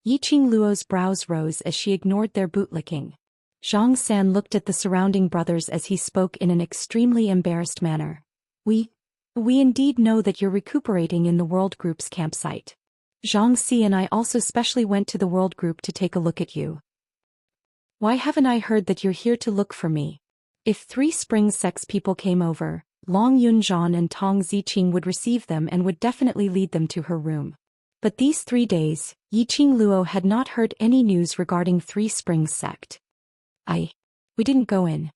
Yiqing Luo's brows rose as she ignored their bootlicking. Zhang San looked at the surrounding brothers as he spoke in an extremely embarrassed manner. We indeed know that you're recuperating in the World Group's campsite. Zhang Xi and I also specially went to the World Group to take a look at you. Why haven't I heard that you're here to look for me? If 3 Springs Sect's people came over, Long Yunzhan and Tong Ziqing would receive them and would definitely lead them to her room. But these 3 days, Yiqing Luo had not heard any news regarding 3 Springs Sect. We didn't go in.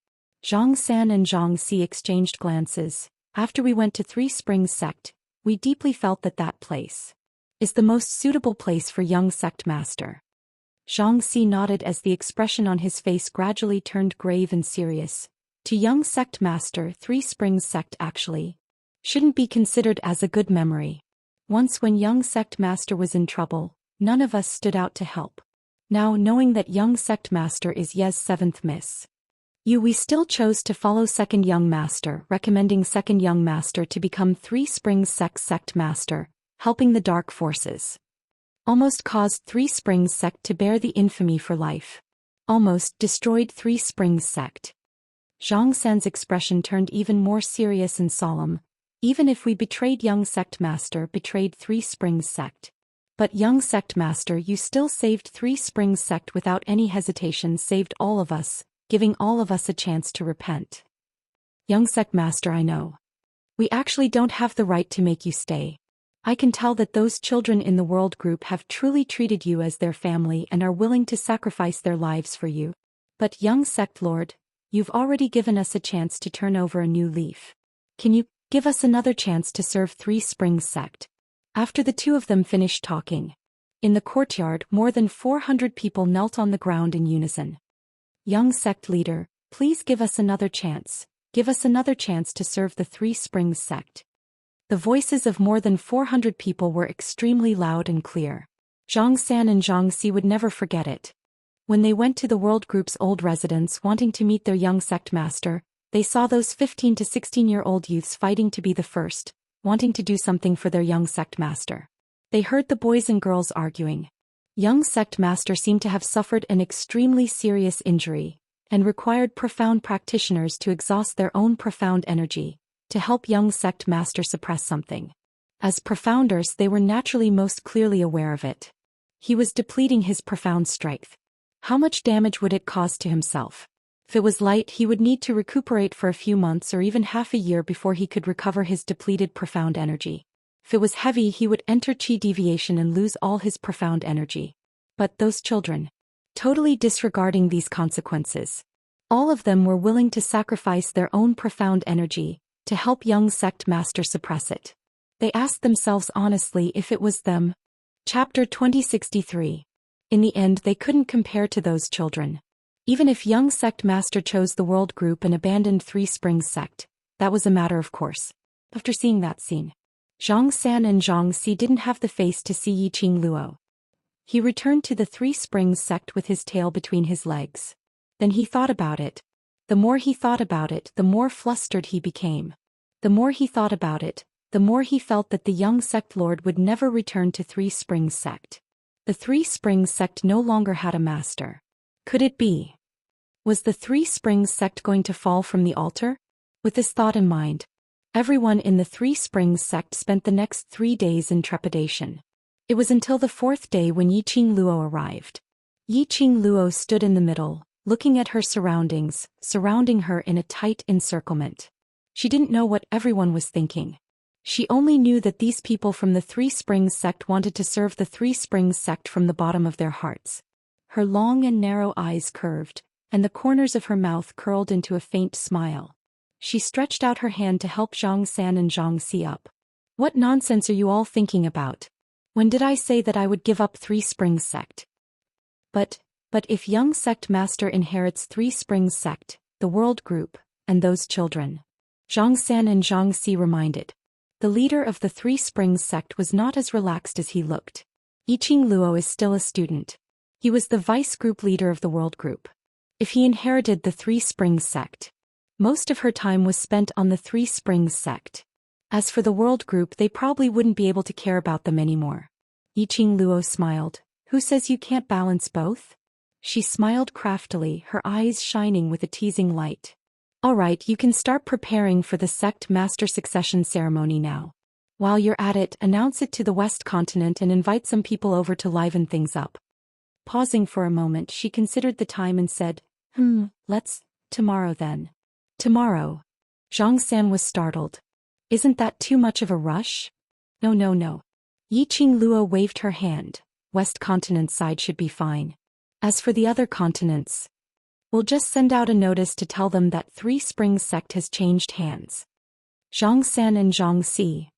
Zhang San and Zhang Xi exchanged glances. After we went to 3 Springs Sect, we deeply felt that that place is the most suitable place for young sect master. Zhang Xi nodded as the expression on his face gradually turned grave and serious. To young sect master, 3 Springs Sect actually shouldn't be considered as a good memory. Once when young sect master was in trouble, none of us stood out to help. Now knowing that young sect master is Ye's 7th miss, we still chose to follow second young master, recommending second young master to become 3 Springs sect master, helping the dark forces. Almost caused 3 Springs Sect to bear the infamy for life. Almost destroyed 3 Springs Sect. Zhang San's expression turned even more serious and solemn. Even if we betrayed young sect master, betrayed 3 Springs Sect. But young sect master, you still saved 3 Springs Sect without any hesitation, saved all of us, giving all of us a chance to repent. Young sect master, I know. We actually don't have the right to make you stay. I can tell that those children in the World Group have truly treated you as their family and are willing to sacrifice their lives for you. But young sect lord, you've already given us a chance to turn over a new leaf. Can you give us another chance to serve 3 Springs Sect? After the two of them finished talking, in the courtyard more than 400 people knelt on the ground in unison. Young sect leader, please give us another chance. Give us another chance to serve the 3 Springs Sect. The voices of more than 400 people were extremely loud and clear. Zhang San and Zhang Xi would never forget it. When they went to the World Group's old residence wanting to meet their young sect master, they saw those 15 to 16-year-old youths fighting to be the first, wanting to do something for their young sect master. They heard the boys and girls arguing. Young sect master seemed to have suffered an extremely serious injury, and required profound practitioners to exhaust their own profound energy to help young sect master suppress something. As profounders, they were naturally most clearly aware of it. He was depleting his profound strength. How much damage would it cause to himself? If it was light, he would need to recuperate for a few months or even half a year before he could recover his depleted profound energy. If it was heavy, he would enter chi deviation and lose all his profound energy. But those children, totally disregarding these consequences, all of them were willing to sacrifice their own profound energy to help young sect master suppress it. They asked themselves honestly if it was them. Chapter 2063. In the end, they couldn't compare to those children. Even if young sect master chose the World Group and abandoned 3 Springs Sect, that was a matter of course. After seeing that scene, Zhang San and Zhang Xi didn't have the face to see Yiqing Luo. He returned to the 3 Springs Sect with his tail between his legs. Then he thought about it. The more he thought about it, the more flustered he became. The more he thought about it, the more he felt that the young sect lord would never return to 3 Springs Sect. The 3 Springs Sect no longer had a master. Could it be? Was the 3 Springs Sect going to fall from the altar? With this thought in mind, everyone in the 3 Springs Sect spent the next 3 days in trepidation. It was until the 4th day when Yiqing Luo arrived. Yiqing Luo stood in the middle, looking at her surroundings, surrounding her in a tight encirclement. She didn't know what everyone was thinking. She only knew that these people from the 3 Springs Sect wanted to serve the 3 Springs Sect from the bottom of their hearts. Her long and narrow eyes curved, and the corners of her mouth curled into a faint smile. She stretched out her hand to help Zhang San and Zhang Xi up. What nonsense are you all thinking about? When did I say that I would give up Three Springs sect? But if young sect master inherits Three Springs sect, the world group, and those children. Zhou Xian and Xianxia reminded. The leader of the Three Springs sect was not as relaxed as he looked. Yiqing Luo is still a student. He was the vice group leader of the world group. If he inherited the Three Springs sect, most of her time was spent on the Three Springs sect. As for the world group, they probably wouldn't be able to care about them anymore. Yiqing Luo smiled. Who says you can't balance both? She smiled craftily, her eyes shining with a teasing light. All right, you can start preparing for the sect master succession ceremony now. While you're at it, announce it to the West Continent and invite some people over to liven things up. Pausing for a moment, she considered the time and said, let's, tomorrow then. Tomorrow. Zhou Xian was startled. Isn't that too much of a rush? No. Yiqing Luo waved her hand. West Continent side should be fine. As for the other continents, we'll just send out a notice to tell them that Three Springs sect has changed hands. Zhou Xian and Xianxia.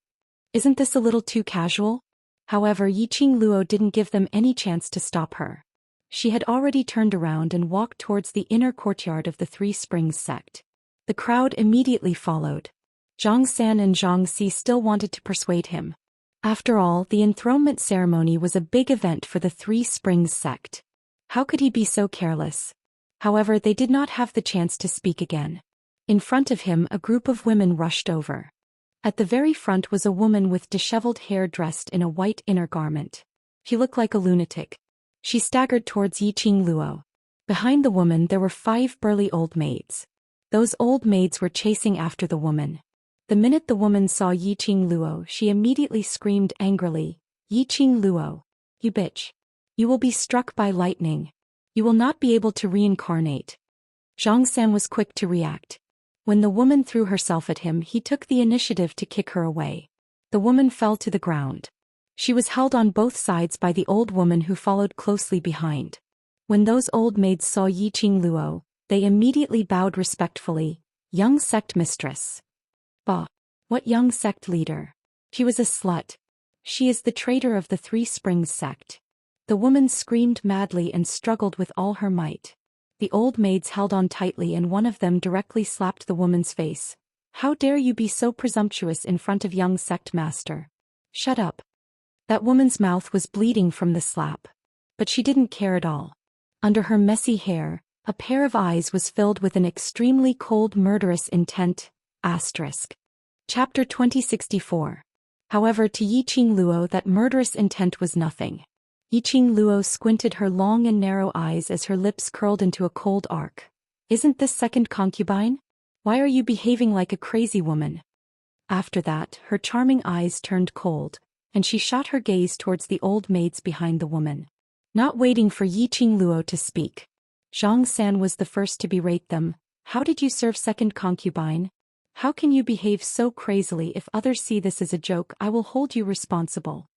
Isn't this a little too casual? However, Yiqing Luo didn't give them any chance to stop her. She had already turned around and walked towards the inner courtyard of the Three Springs sect. The crowd immediately followed. Zhou Xian and Xianxia still wanted to persuade him. After all, the enthronement ceremony was a big event for the Three Springs sect. How could he be so careless? However, they did not have the chance to speak again. In front of him, a group of women rushed over. At the very front was a woman with disheveled hair dressed in a white inner garment. She looked like a lunatic. She staggered towards Yiqing Luo. Behind the woman there were 5 burly old maids. Those old maids were chasing after the woman. The minute the woman saw Yiqing Luo, she immediately screamed angrily, "Yiqing Luo, you bitch. You will be struck by lightning. You will not be able to reincarnate." Zhou Xian was quick to react. When the woman threw herself at him, he took the initiative to kick her away. The woman fell to the ground. She was held on both sides by the old woman who followed closely behind. When those old maids saw Yiqing Luo, they immediately bowed respectfully. "Young sect mistress." "Bah! What young sect leader? She was a slut. She is the traitor of the Three Springs sect." The woman screamed madly and struggled with all her might. The old maids held on tightly and one of them directly slapped the woman's face. "How dare you be so presumptuous in front of young sect master? Shut up." That woman's mouth was bleeding from the slap. But she didn't care at all. Under her messy hair, a pair of eyes was filled with an extremely cold murderous intent. Chapter 2064. However, to Yiqing Luo that murderous intent was nothing. Yiqing Luo squinted her long and narrow eyes as her lips curled into a cold arc. "Isn't this second concubine? Why are you behaving like a crazy woman?" After that, her charming eyes turned cold, and she shot her gaze towards the old maids behind the woman. Not waiting for Yiqing Luo to speak, Zhou Xian was the first to berate them. "How did you serve second concubine? How can you behave so crazily? If others see this as a joke, I will hold you responsible."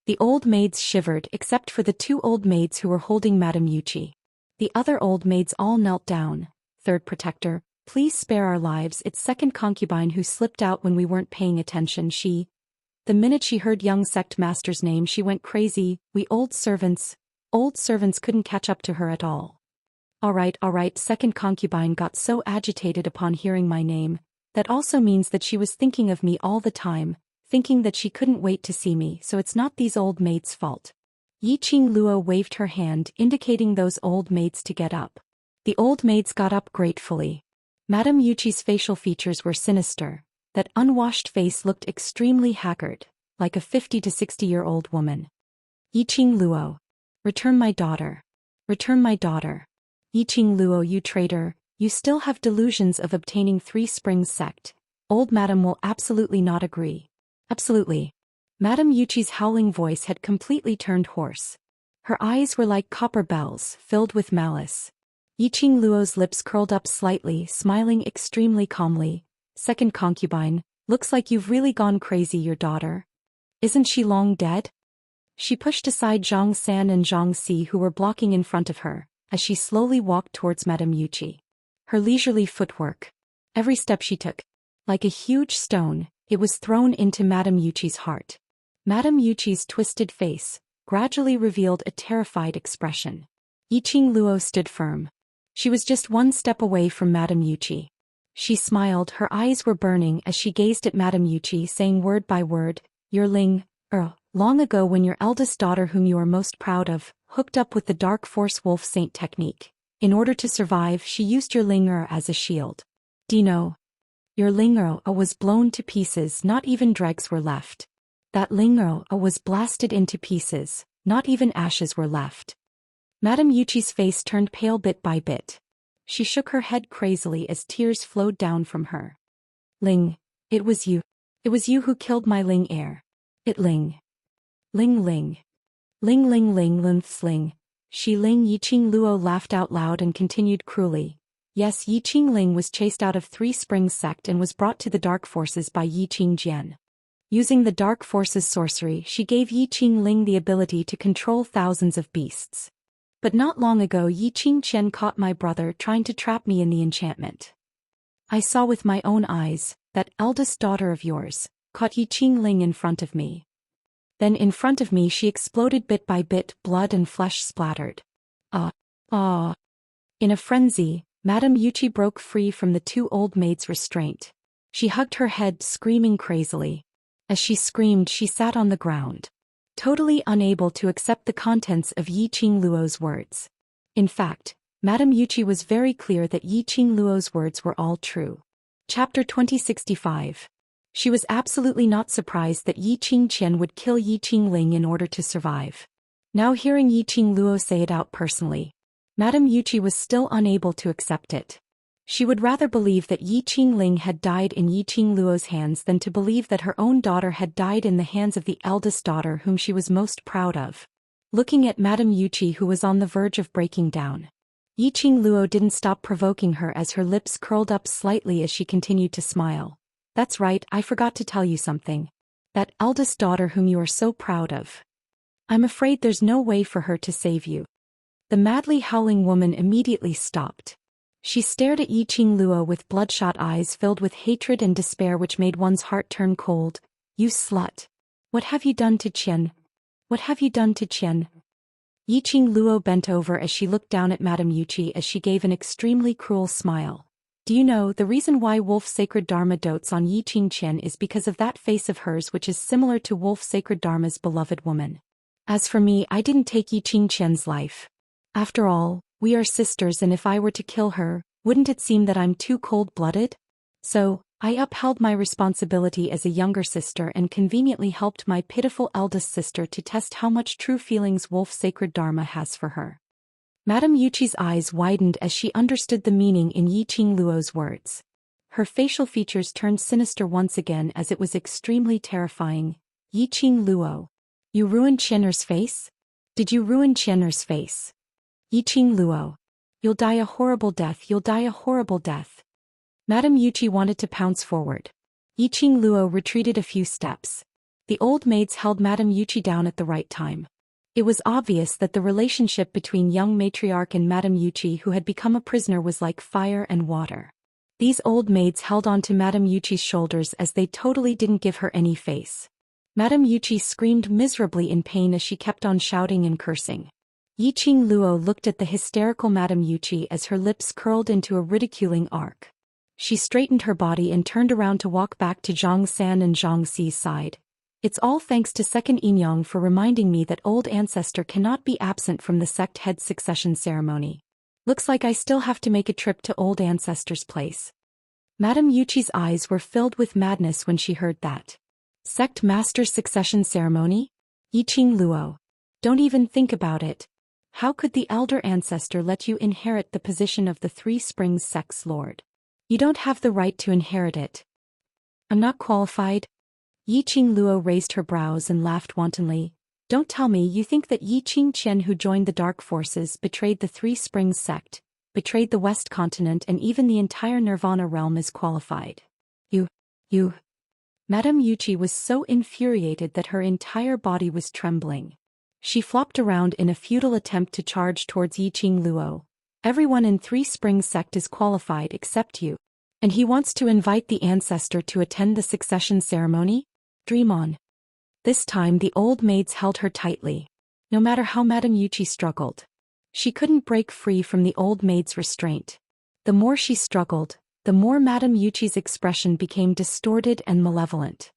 The old maids shivered except for the 2 old maids who were holding Madame Yuchi. The other old maids all knelt down. "Third protector, please spare our lives. It's second concubine who slipped out when we weren't paying attention. The minute she heard young sect master's name she went crazy. We old servants couldn't catch up to her at all." All right, second concubine got so agitated upon hearing my name. That also means that she was thinking of me all the time, thinking that she couldn't wait to see me, so it's not these old maids' fault. Yiqing Luo waved her hand, indicating those old maids to get up. The old maids got up gratefully. Madame Yuchi's facial features were sinister. That unwashed face looked extremely haggard, like a 50 to 60-year-old woman. "Yiqing Luo. Return my daughter. Return my daughter. Yiqing Luo, you traitor, you still have delusions of obtaining Three Springs sect. Old Madam will absolutely not agree." "Absolutely." Madame Yuchi's howling voice had completely turned hoarse. Her eyes were like copper bells, filled with malice. Yiqing Luo's lips curled up slightly, smiling extremely calmly. "Second concubine, looks like you've really gone crazy. Your daughter? Isn't she long dead?" She pushed aside Zhou Xian and Xianxia who were blocking in front of her, as she slowly walked towards Madame Yuchi. Her leisurely footwork. Every step she took, like a huge stone, it was thrown into Madame Yuchi's heart. Madame Yuqi's twisted face gradually revealed a terrified expression. Yiqing Luo stood firm. She was just one step away from Madame Yuqi. She smiled, her eyes were burning as she gazed at Madame Yuqi, saying word by word, "Your Ling, long ago when your eldest daughter whom you are most proud of, hooked up with the Dark Force Wolf Saint technique. In order to survive, she used your Ling as a shield. Do you know? Your Ling was blown to pieces, not even dregs were left. That Ling was blasted into pieces, not even ashes were left." Madame Yuqi's face turned pale bit by bit. She shook her head crazily as tears flowed down from her. "Ling, it was you. It was you who killed my Ling heir. It Ling. Ling Ling. Ling Ling Ling Ling Sling." She Ling Yiqing Luo laughed out loud and continued cruelly. "Yes, Yiqing Ling was chased out of Three Springs sect and was brought to the Dark Forces by Yiqing Jian. Using the Dark Forces sorcery, she gave Yiqing Ling the ability to control thousands of beasts. But not long ago Yiqing Qian caught my brother trying to trap me in the enchantment. I saw with my own eyes, that eldest daughter of yours, caught Yiqing Ling in front of me. Then in front of me she exploded bit by bit, blood and flesh splattered. In a frenzy, Madame Yuqi broke free from the two old maids' restraint. She hugged her head, screaming crazily. As she screamed, she sat on the ground, totally unable to accept the contents of Yiqing Luo's words. In fact, Madame Yuqi was very clear that Yiqing Luo's words were all true. Chapter 2065. She was absolutely not surprised that Yiqing Qian would kill Yiqing Ling in order to survive. Now hearing Yiqing Luo say it out personally, Madame Yuqi was still unable to accept it. She would rather believe that Yiqing Ling had died in Yiqing Luo's hands than to believe that her own daughter had died in the hands of the eldest daughter whom she was most proud of. Looking at Madame Yuqi, who was on the verge of breaking down, Yiqing Luo didn't stop provoking her as her lips curled up slightly as she continued to smile. "That's right, I forgot to tell you something. That eldest daughter whom you are so proud of. I'm afraid there's no way for her to save you." The madly howling woman immediately stopped. She stared at Yiqing Luo with bloodshot eyes filled with hatred and despair which made one's heart turn cold. "You slut! What have you done to Qian? What have you done to Qian?" Yiqing Luo bent over as she looked down at Madame Yuqi as she gave an extremely cruel smile. "Do you know, the reason why Wolf Sacred Dharma dotes on Yiqing Qian is because of that face of hers which is similar to Wolf Sacred Dharma's beloved woman. As for me, I didn't take Yiqing Qian's life. After all, we are sisters, and if I were to kill her, wouldn't it seem that I'm too cold-blooded? So, I upheld my responsibility as a younger sister and conveniently helped my pitiful eldest sister to test how much true feelings Wolf Sacred Dharma has for her." Madame Yuqi's eyes widened as she understood the meaning in Yiqing Luo's words. Her facial features turned sinister once again as it was extremely terrifying. "Yiqing Luo. You ruined Qian'er's face? Did you ruin Qian'er's face? Yiqing Luo. You'll die a horrible death, you'll die a horrible death." Madame Yuqi wanted to pounce forward. Yiqing Luo retreated a few steps. The old maids held Madame Yuqi down at the right time. It was obvious that the relationship between young matriarch and Madame Yuqi, who had become a prisoner, was like fire and water. These old maids held on to Madame Yuqi's shoulders as they totally didn't give her any face. Madame Yuqi screamed miserably in pain as she kept on shouting and cursing. Yiqing Luo looked at the hysterical Madame Yuqi as her lips curled into a ridiculing arc. She straightened her body and turned around to walk back to Zhang San and Zhang Xi's side. "It's all thanks to Second Yinyang for reminding me that old ancestor cannot be absent from the sect head succession ceremony. Looks like I still have to make a trip to old ancestor's place." Madame Yuqi's eyes were filled with madness when she heard that. Sect master succession ceremony? Yiqing Luo. Don't even think about it. How could the elder ancestor let you inherit the position of the Three Springs sect's lord? You don't have the right to inherit it. I'm not qualified. Yiqing Luo raised her brows and laughed wantonly. Don't tell me you think that Yiqing Qian, who joined the Dark Forces, betrayed the Three Springs sect, betrayed the West Continent and even the entire Nirvana realm, is qualified. You. Madame Yuqi was so infuriated that her entire body was trembling. She flopped around in a futile attempt to charge towards Yiqing Luo. Everyone in Three Springs sect is qualified except you. And he wants to invite the ancestor to attend the succession ceremony? Dream on. This time the old maids held her tightly. No matter how Madame Yuchi struggled, she couldn't break free from the old maid's restraint. The more she struggled, the more Madame Yuchi's expression became distorted and malevolent.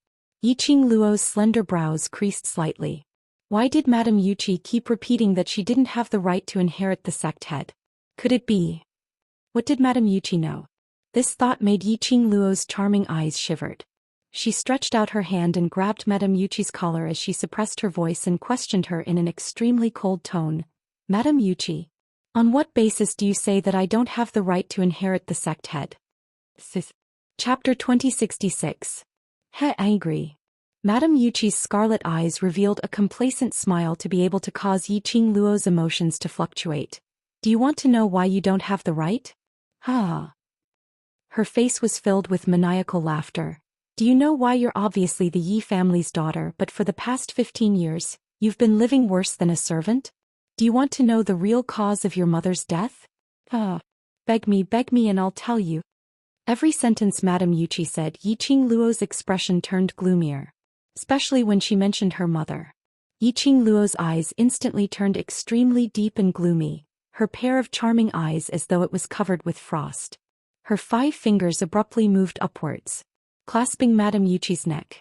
Yiqing Luo's slender brows creased slightly. Why did Madame Yuchi keep repeating that she didn't have the right to inherit the sect head? Could it be? What did Madame Yuchi know? This thought made Yiqing Luo's charming eyes shivered. She stretched out her hand and grabbed Madame Yuchi's collar as she suppressed her voice and questioned her in an extremely cold tone. Madame Yuchi, on what basis do you say that I don't have the right to inherit the sect head? Chapter 2066. He angry. Madame Yuchi's scarlet eyes revealed a complacent smile to be able to cause Yiqing Luo's emotions to fluctuate. Do you want to know why you don't have the right? Ha. Her face was filled with maniacal laughter. Do you know why you're obviously the Yi family's daughter, but for the past 15 years, you've been living worse than a servant? Do you want to know the real cause of your mother's death? Beg me and I'll tell you. Every sentence Madame Yuchi said, Yiqing Luo's expression turned gloomier. Especially when she mentioned her mother. Yiqing Luo's eyes instantly turned extremely deep and gloomy, her pair of charming eyes as though it was covered with frost. Her 5 fingers abruptly moved upwards, clasping Madame Yuchi's neck.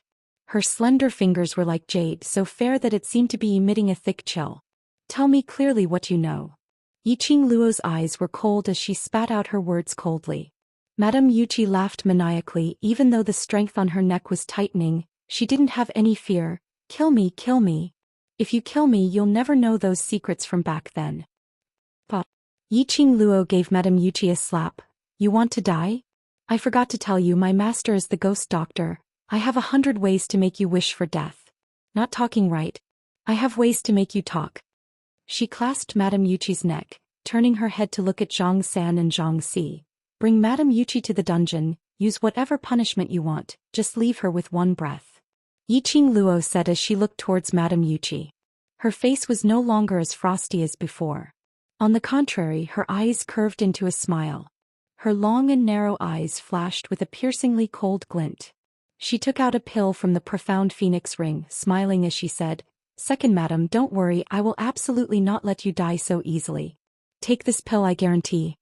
Her slender fingers were like jade, so fair that it seemed to be emitting a thick chill. Tell me clearly what you know. Yiqing Luo's eyes were cold as she spat out her words coldly. Madame Yuchi laughed maniacally. Even though the strength on her neck was tightening, she didn't have any fear. Kill me, kill me. If you kill me, you'll never know those secrets from back then. Pa. Yiqing Luo gave Madame Yuchi a slap. You want to die? I forgot to tell you, my master is the ghost doctor. I have 100 ways to make you wish for death. Not talking right. I have ways to make you talk. She clasped Madame Yuchi's neck, turning her head to look at Zhou Xian and Zhang Si. Bring Madame Yuchi to the dungeon, use whatever punishment you want, just leave her with one breath. Yiqing Luo said as she looked towards Madame Yuchi. Her face was no longer as frosty as before. On the contrary, her eyes curved into a smile. Her long and narrow eyes flashed with a piercingly cold glint. She took out a pill from the profound phoenix ring, smiling as she said, Second madam, don't worry, I will absolutely not let you die so easily. Take this pill, I guarantee.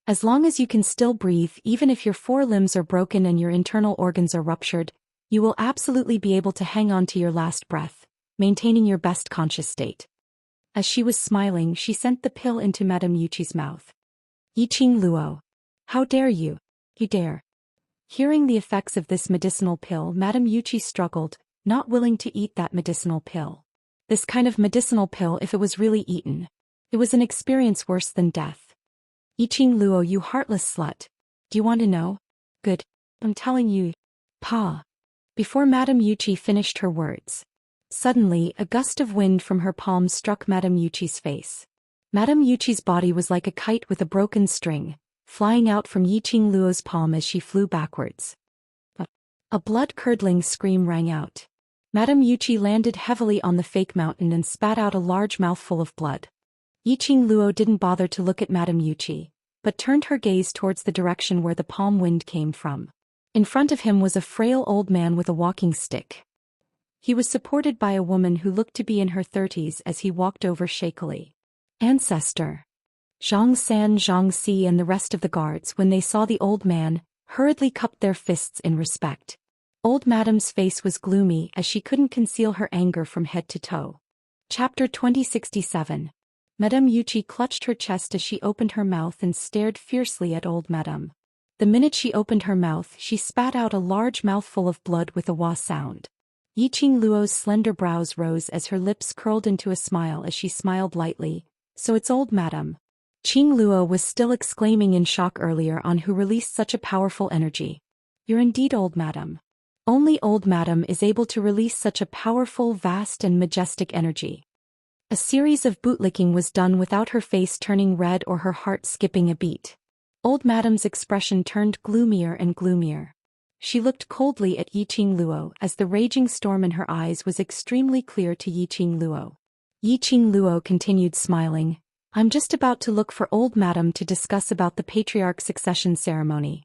As long as you can still breathe, even if your 4 limbs are broken and your internal organs are ruptured, you will absolutely be able to hang on to your last breath, maintaining your best conscious state. As she was smiling, she sent the pill into Madame Yuchi's mouth. Yiqing Luo. How dare you? You dare. Hearing the effects of this medicinal pill, Madame Yuchi struggled, not willing to eat that medicinal pill. This kind of medicinal pill, if it was really eaten, it was an experience worse than death. Yiqing Luo, you heartless slut. Do you want to know? Good. I'm telling you. Pa. Before Madame Yuchi finished her words, suddenly a gust of wind from her palm struck Madame Yuchi's face. Madame Yuchi's body was like a kite with a broken string, flying out from Yiqing Luo's palm as she flew backwards. A blood-curdling scream rang out. Madame Yuchi landed heavily on the fake mountain and spat out a large mouthful of blood. Yiqing Luo didn't bother to look at Madame Yuchi, but turned her gaze towards the direction where the palm wind came from. In front of him was a frail old man with a walking stick. He was supported by a woman who looked to be in her 30s as he walked over shakily. Ancestor. Zhang San, Zhang Si and the rest of the guards, when they saw the old man, hurriedly cupped their fists in respect. Old Madame's face was gloomy as she couldn't conceal her anger from head to toe. Chapter 2067. Madame Yuchi clutched her chest as she opened her mouth and stared fiercely at old Madame. The minute she opened her mouth, she spat out a large mouthful of blood with a wah sound. Yiqing Luo's slender brows rose as her lips curled into a smile as she smiled lightly. So it's old Madame. Qing Luo was still exclaiming in shock earlier on who released such a powerful energy. You're indeed old Madame. Only old Madame is able to release such a powerful, vast and majestic energy. A series of bootlicking was done without her face turning red or her heart skipping a beat. Old Madame's expression turned gloomier and gloomier. She looked coldly at Yiqing Luo as the raging storm in her eyes was extremely clear to Yiqing Luo. Yiqing Luo continued smiling. I'm just about to look for old Madame to discuss about the patriarch succession ceremony.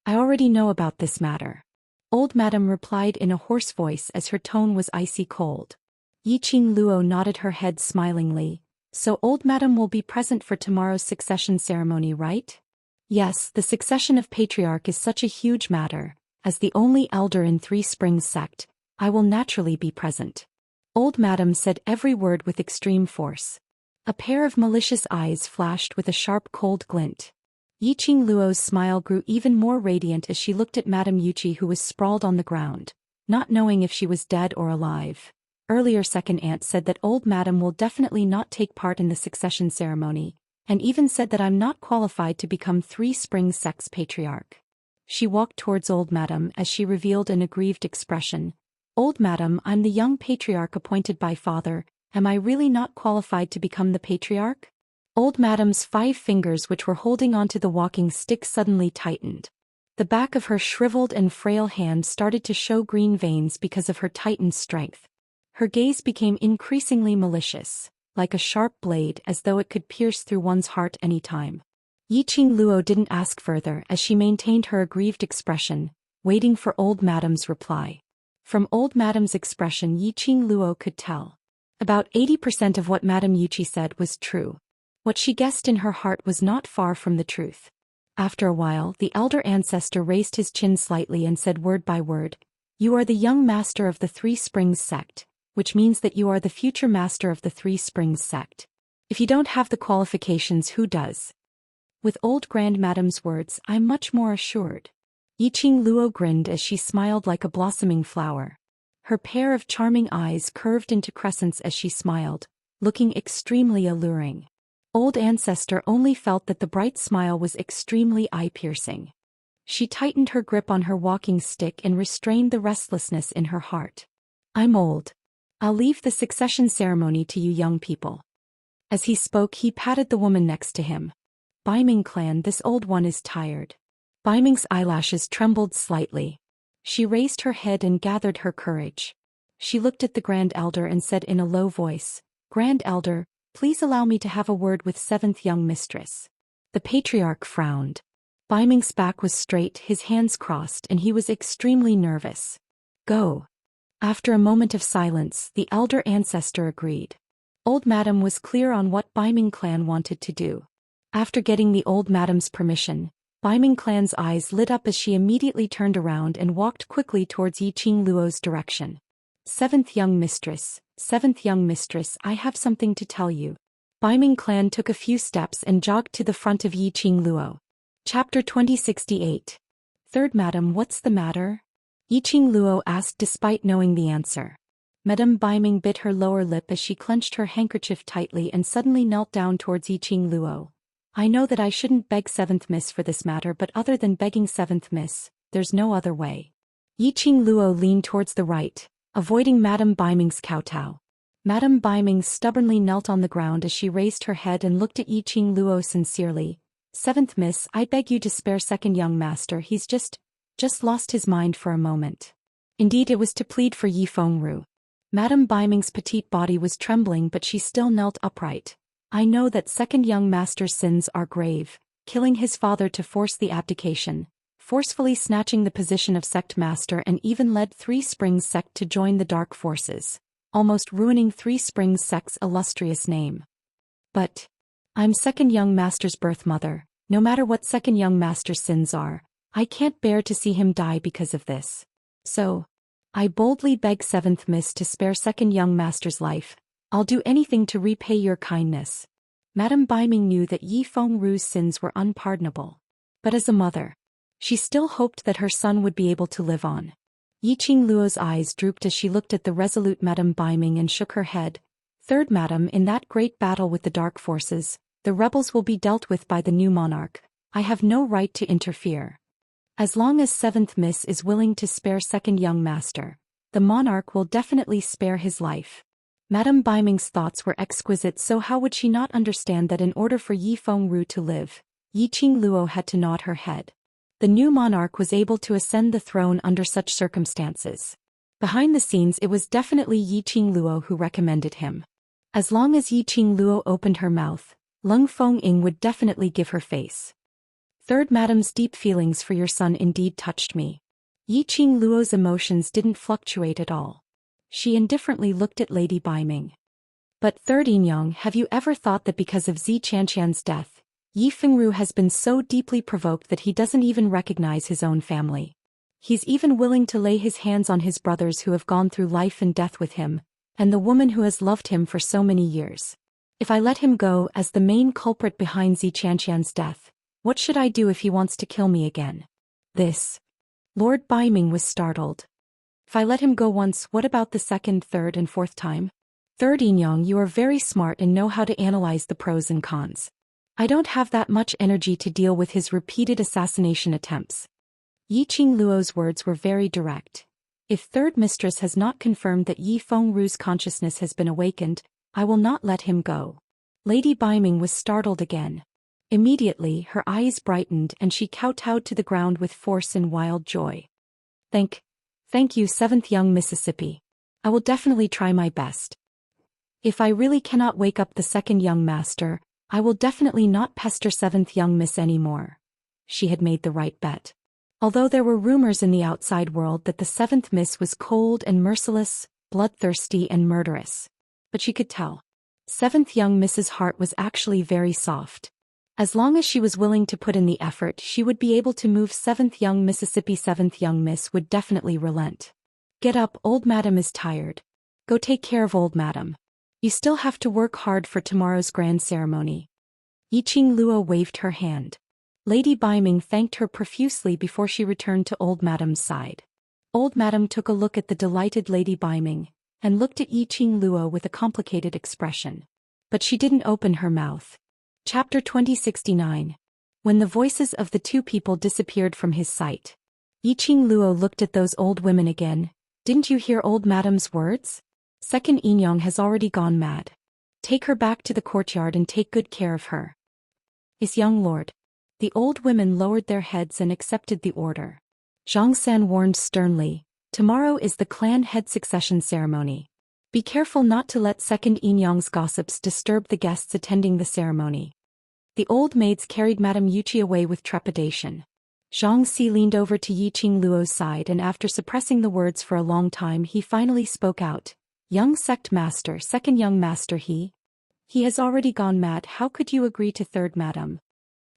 I already know about this matter. Old Madam replied in a hoarse voice as her tone was icy cold. Yiqing Luo nodded her head smilingly. So Old Madam will be present for tomorrow's succession ceremony, right? Yes, the succession of patriarch is such a huge matter. As the only elder in Three Springs sect, I will naturally be present. Old Madam said every word with extreme force. A pair of malicious eyes flashed with a sharp cold glint. Yiqing Luo's smile grew even more radiant as she looked at Madame Yuqi, who was sprawled on the ground, not knowing if she was dead or alive. Earlier second aunt said that Old Madam will definitely not take part in the succession ceremony, and even said that I'm not qualified to become Three Springs sect's patriarch. She walked towards Old Madam as she revealed an aggrieved expression. Old Madam, I'm the young patriarch appointed by father. Am I really not qualified to become the patriarch? Old Madam's 5 fingers, which were holding onto the walking stick, suddenly tightened. The back of her shriveled and frail hand started to show green veins because of her tightened strength. Her gaze became increasingly malicious, like a sharp blade, as though it could pierce through one's heart any time. Yiqing Luo didn't ask further as she maintained her aggrieved expression, waiting for Old Madam's reply. From Old Madam's expression, Yiqing Luo could tell. About 80% of what Madame Yuqi said was true. What she guessed in her heart was not far from the truth. After a while, the elder ancestor raised his chin slightly and said word by word, "You are the young master of the Three Springs sect, which means that you are the future master of the Three Springs sect. If you don't have the qualifications, who does?" With Old Grand Madam's words, I'm much more assured. Yiqing Luo grinned as she smiled like a blossoming flower. Her pair of charming eyes curved into crescents as she smiled, looking extremely alluring. Old Ancestor only felt that the bright smile was extremely eye-piercing. She tightened her grip on her walking stick and restrained the restlessness in her heart. I'm old. I'll leave the succession ceremony to you young people. As he spoke, he patted the woman next to him. Baiming clan, this old one is tired. Baiming's eyelashes trembled slightly. She raised her head and gathered her courage. She looked at the Grand Elder and said in a low voice, "Grand Elder, please allow me to have a word with 7th young mistress." The patriarch frowned. Baiming's back was straight, his hands crossed, and he was extremely nervous. Go. After a moment of silence, the elder ancestor agreed. Old Madam was clear on what Baiming clan wanted to do. After getting the Old Madam's permission, Baiming clan's eyes lit up as she immediately turned around and walked quickly towards Yiqing Luo's direction. 7th young mistress, 7th young mistress, I have something to tell you. Baiming clan took a few steps and jogged to the front of Yiqing Luo. Chapter 2068. Third Madam, what's the matter? Yiqing Luo asked despite knowing the answer. Madame Baiming bit her lower lip as she clenched her handkerchief tightly and suddenly knelt down towards Yiqing Luo. I know that I shouldn't beg 7th Miss for this matter, but other than begging 7th Miss, there's no other way. Yiqing Luo leaned towards the right, avoiding Madame Baiming's kowtow. Madame Baiming stubbornly knelt on the ground as she raised her head and looked at Yiqing Luo sincerely. 7th Miss, I beg you to spare 2nd young master, he's just lost his mind for a moment. Indeed, it was to plead for Yi Fengru. Madame Baiming's petite body was trembling, but she still knelt upright. I know that 2nd young master's sins are grave, killing his father to force the abdication, forcefully snatching the position of sect master, and even led Three Springs sect to join the dark forces, almost ruining Three Springs sect's illustrious name. But I'm 2nd young master's birth mother. No matter what 2nd young master's sins are, I can't bear to see him die because of this. So I boldly beg 7th Miss to spare 2nd young master's life. I'll do anything to repay your kindness. Madame Baiming knew that Yi Fengru's sins were unpardonable. But as a mother, she still hoped that her son would be able to live on. Yiqing Luo's eyes drooped as she looked at the resolute Madame Baiming and shook her head. Third Madam, in that great battle with the dark forces, the rebels will be dealt with by the new monarch. I have no right to interfere. As long as 7th Miss is willing to spare 2nd young master, the monarch will definitely spare his life. Madame Baiming's thoughts were exquisite, so how would she not understand that in order for Yi Fengru to live, Yiqing Luo had to nod her head. The new monarch was able to ascend the throne under such circumstances. Behind the scenes, it was definitely Yiqing Luo who recommended him. As long as Yiqing Luo opened her mouth, Lung Feng-ing would definitely give her face. Third Madam's deep feelings for your son indeed touched me. Yiqing Luo's emotions didn't fluctuate at all. She indifferently looked at Lady Baiming. But third Yinyang, have you ever thought that because of Xianxia's death, Yi Fengru has been so deeply provoked that he doesn't even recognize his own family? He's even willing to lay his hands on his brothers who have gone through life and death with him, and the woman who has loved him for so many years. If I let him go as the main culprit behind Xianxia's death, what should I do if he wants to kill me again? This. Lord Baiming was startled. If I let him go once, what about the second, third and fourth time? Third Yinyang, you are very smart and know how to analyze the pros and cons. I don't have that much energy to deal with his repeated assassination attempts. Yiqing Luo's words were very direct. If third mistress has not confirmed that Yi Fengru's consciousness has been awakened, I will not let him go. Lady Baiming was startled again. Immediately, her eyes brightened and she kowtowed to the ground with force and wild joy. Thank you, seventh young Mississippi. I will definitely try my best. If I really cannot wake up the second young master, I will definitely not pester seventh young miss anymore. She had made the right bet. Although there were rumors in the outside world that the seventh miss was cold and merciless, bloodthirsty and murderous. But she could tell. Seventh young miss's heart was actually very soft. As long as she was willing to put in the effort, she would be able to move seventh young Mississippi. Seventh young miss would definitely relent. Get up, old madam is tired. Go take care of old madam. You still have to work hard for tomorrow's grand ceremony. Yiqing Luo waved her hand. Lady Baiming thanked her profusely before she returned to old madam's side. Old madam took a look at the delighted Lady Baiming, and looked at Yiqing Luo with a complicated expression. But she didn't open her mouth. Chapter 2069. When the voices of the two people disappeared from his sight, Yiqing Luo looked at those old women again. Didn't you hear old madam's words? Second Yinyang has already gone mad. Take her back to the courtyard and take good care of her. Yes, young lord. The old women lowered their heads and accepted the order. Zhou Xian warned sternly, tomorrow is the clan head succession ceremony. Be careful not to let second Yinyang's gossips disturb the guests attending the ceremony. The old maids carried Madame Yuqi away with trepidation. Zhang Si leaned over to Yiqing Luo's side and after suppressing the words for a long time he finally spoke out. Young sect master, second young master he has already gone mad. How could you agree to third madam?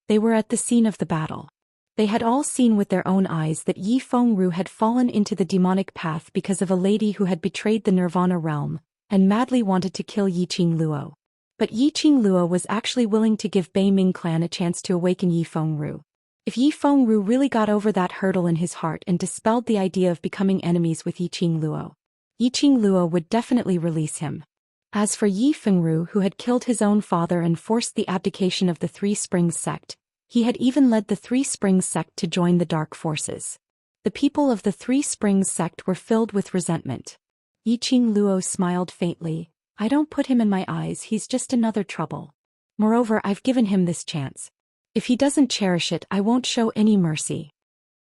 They were at the scene of the battle. They had all seen with their own eyes that Yi Fengru had fallen into the demonic path because of a lady who had betrayed the Nirvana realm, and madly wanted to kill Yiqing Luo. But Yiqing Luo was actually willing to give Baiming clan a chance to awaken Yi Fengru. If Yi Fengru really got over that hurdle in his heart and dispelled the idea of becoming enemies with Yiqing Luo, Yiqing Luo would definitely release him. As for Yi Fengru, who had killed his own father and forced the abdication of the Three Springs sect, he had even led the Three Springs sect to join the dark forces. The people of the Three Springs sect were filled with resentment. Yiqing Luo smiled faintly. I don't put him in my eyes, he's just another trouble. Moreover, I've given him this chance. If he doesn't cherish it, I won't show any mercy.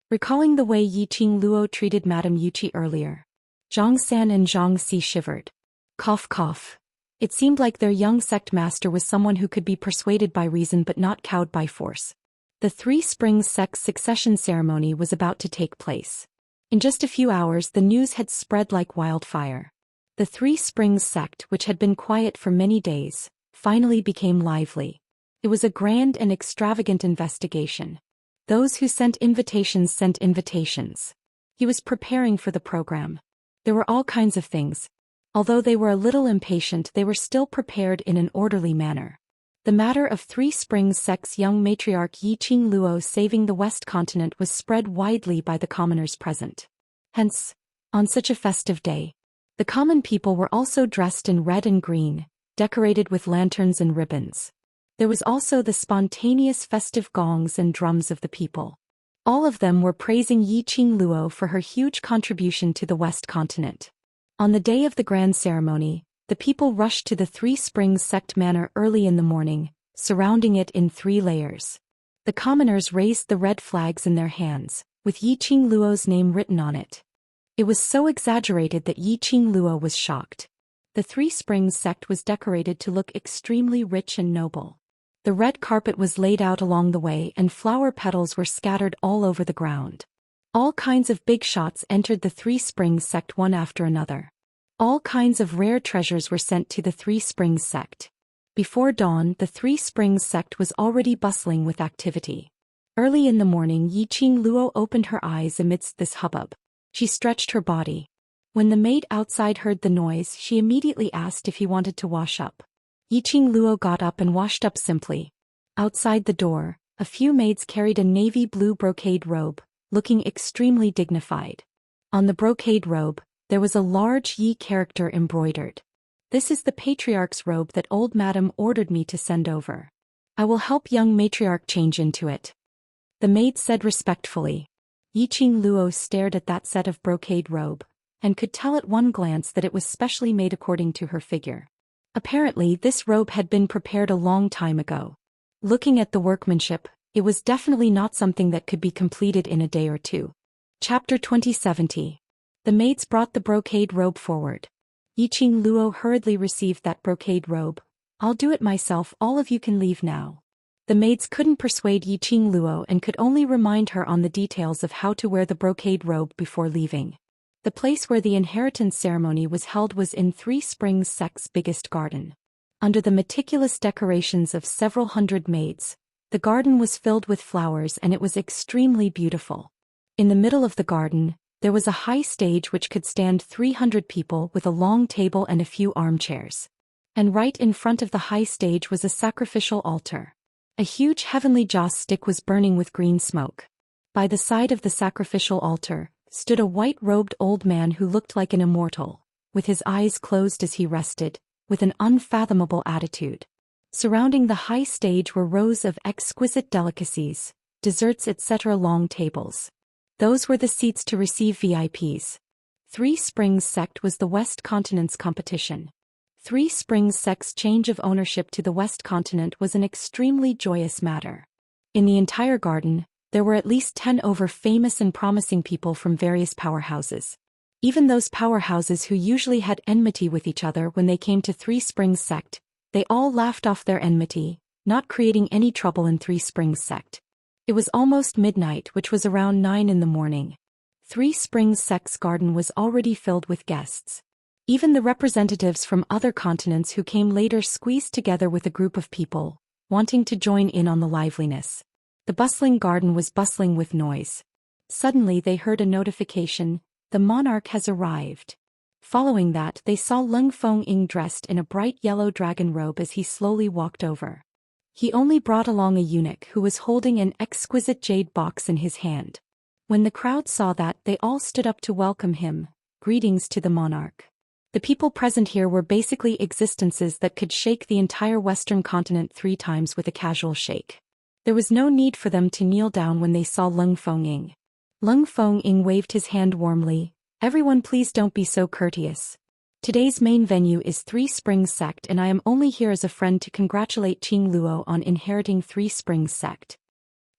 Recalling the way Yiqing Luo treated Madame Yuqi earlier, Zhang San and Zhang Si shivered. Cough cough. It seemed like their young sect master was someone who could be persuaded by reason but not cowed by force. The Three Springs sect's succession ceremony was about to take place. In just a few hours the news had spread like wildfire. The Three Springs sect, which had been quiet for many days, finally became lively. It was a grand and extravagant investigation. Those who sent invitations sent invitations. He was preparing for the program. There were all kinds of things. Although they were a little impatient, they were still prepared in an orderly manner. The matter of Three Springs sect's young matriarch Yiqing Luo saving the West Continent was spread widely by the commoners present. Hence, on such a festive day, the common people were also dressed in red and green, decorated with lanterns and ribbons. There was also the spontaneous festive gongs and drums of the people. All of them were praising Yiqing Luo for her huge contribution to the West Continent. On the day of the grand ceremony, the people rushed to the Three Springs sect manor early in the morning, surrounding it in 3 layers. The commoners raised the red flags in their hands, with Yiqing Luo's name written on it. It was so exaggerated that Yiqing Luo was shocked. The Three Springs sect was decorated to look extremely rich and noble. The red carpet was laid out along the way and flower petals were scattered all over the ground. All kinds of big shots entered the Three Springs sect one after another. All kinds of rare treasures were sent to the Three Springs sect. Before dawn, the Three Springs sect was already bustling with activity. Early in the morning, Yiqing Luo opened her eyes amidst this hubbub. She stretched her body. When the maid outside heard the noise, she immediately asked if he wanted to wash up. Yiqing Luo got up and washed up simply. Outside the door, a few maids carried a navy blue brocade robe, looking extremely dignified. On the brocade robe, there was a large Yi character embroidered. This is the patriarch's robe that old madam ordered me to send over. I will help young matriarch change into it. The maid said respectfully. Yiqing Luo stared at that set of brocade robe, and could tell at one glance that it was specially made according to her figure. Apparently, this robe had been prepared a long time ago. Looking at the workmanship, it was definitely not something that could be completed in a day or two. Chapter 2070. The maids brought the brocade robe forward. Yiqing Luo hurriedly received that brocade robe. I'll do it myself, all of you can leave now. The maids couldn't persuade Yiqing Luo and could only remind her on the details of how to wear the brocade robe before leaving. The place where the inheritance ceremony was held was in Three Springs sect's biggest garden. Under the meticulous decorations of several hundred maids, the garden was filled with flowers and it was extremely beautiful. In the middle of the garden, there was a high stage which could stand 300 people with a long table and a few armchairs. And right in front of the high stage was a sacrificial altar. A huge heavenly joss stick was burning with green smoke. By the side of the sacrificial altar stood a white-robed old man who looked like an immortal, with his eyes closed as he rested, with an unfathomable attitude. Surrounding the high stage were rows of exquisite delicacies, desserts etc. long tables. Those were the seats to receive VIPs. Three Springs sect was the West Continent's competition. Three Springs sect's change of ownership to the West Continent was an extremely joyous matter. In the entire garden, there were at least 10 over famous and promising people from various powerhouses. Even those powerhouses who usually had enmity with each other when they came to Three Springs sect, they all laughed off their enmity, not creating any trouble in Three Springs sect. It was almost midnight, which was around 9 in the morning. Three Springs sect's garden was already filled with guests. Even the representatives from other continents who came later squeezed together with a group of people, wanting to join in on the liveliness. The bustling garden was bustling with noise. Suddenly they heard a notification, the monarch has arrived. Following that, they saw Leng Fengying dressed in a bright yellow dragon robe as he slowly walked over. He only brought along a eunuch who was holding an exquisite jade box in his hand. When the crowd saw that, they all stood up to welcome him. Greetings to the monarch. The people present here were basically existences that could shake the entire Western continent 3 times with a casual shake. There was no need for them to kneel down when they saw Leng Fengying. Leng Fengying waved his hand warmly. Everyone, please don't be so courteous. Today's main venue is Three Springs sect and I am only here as a friend to congratulate Qing Luo on inheriting Three Springs sect.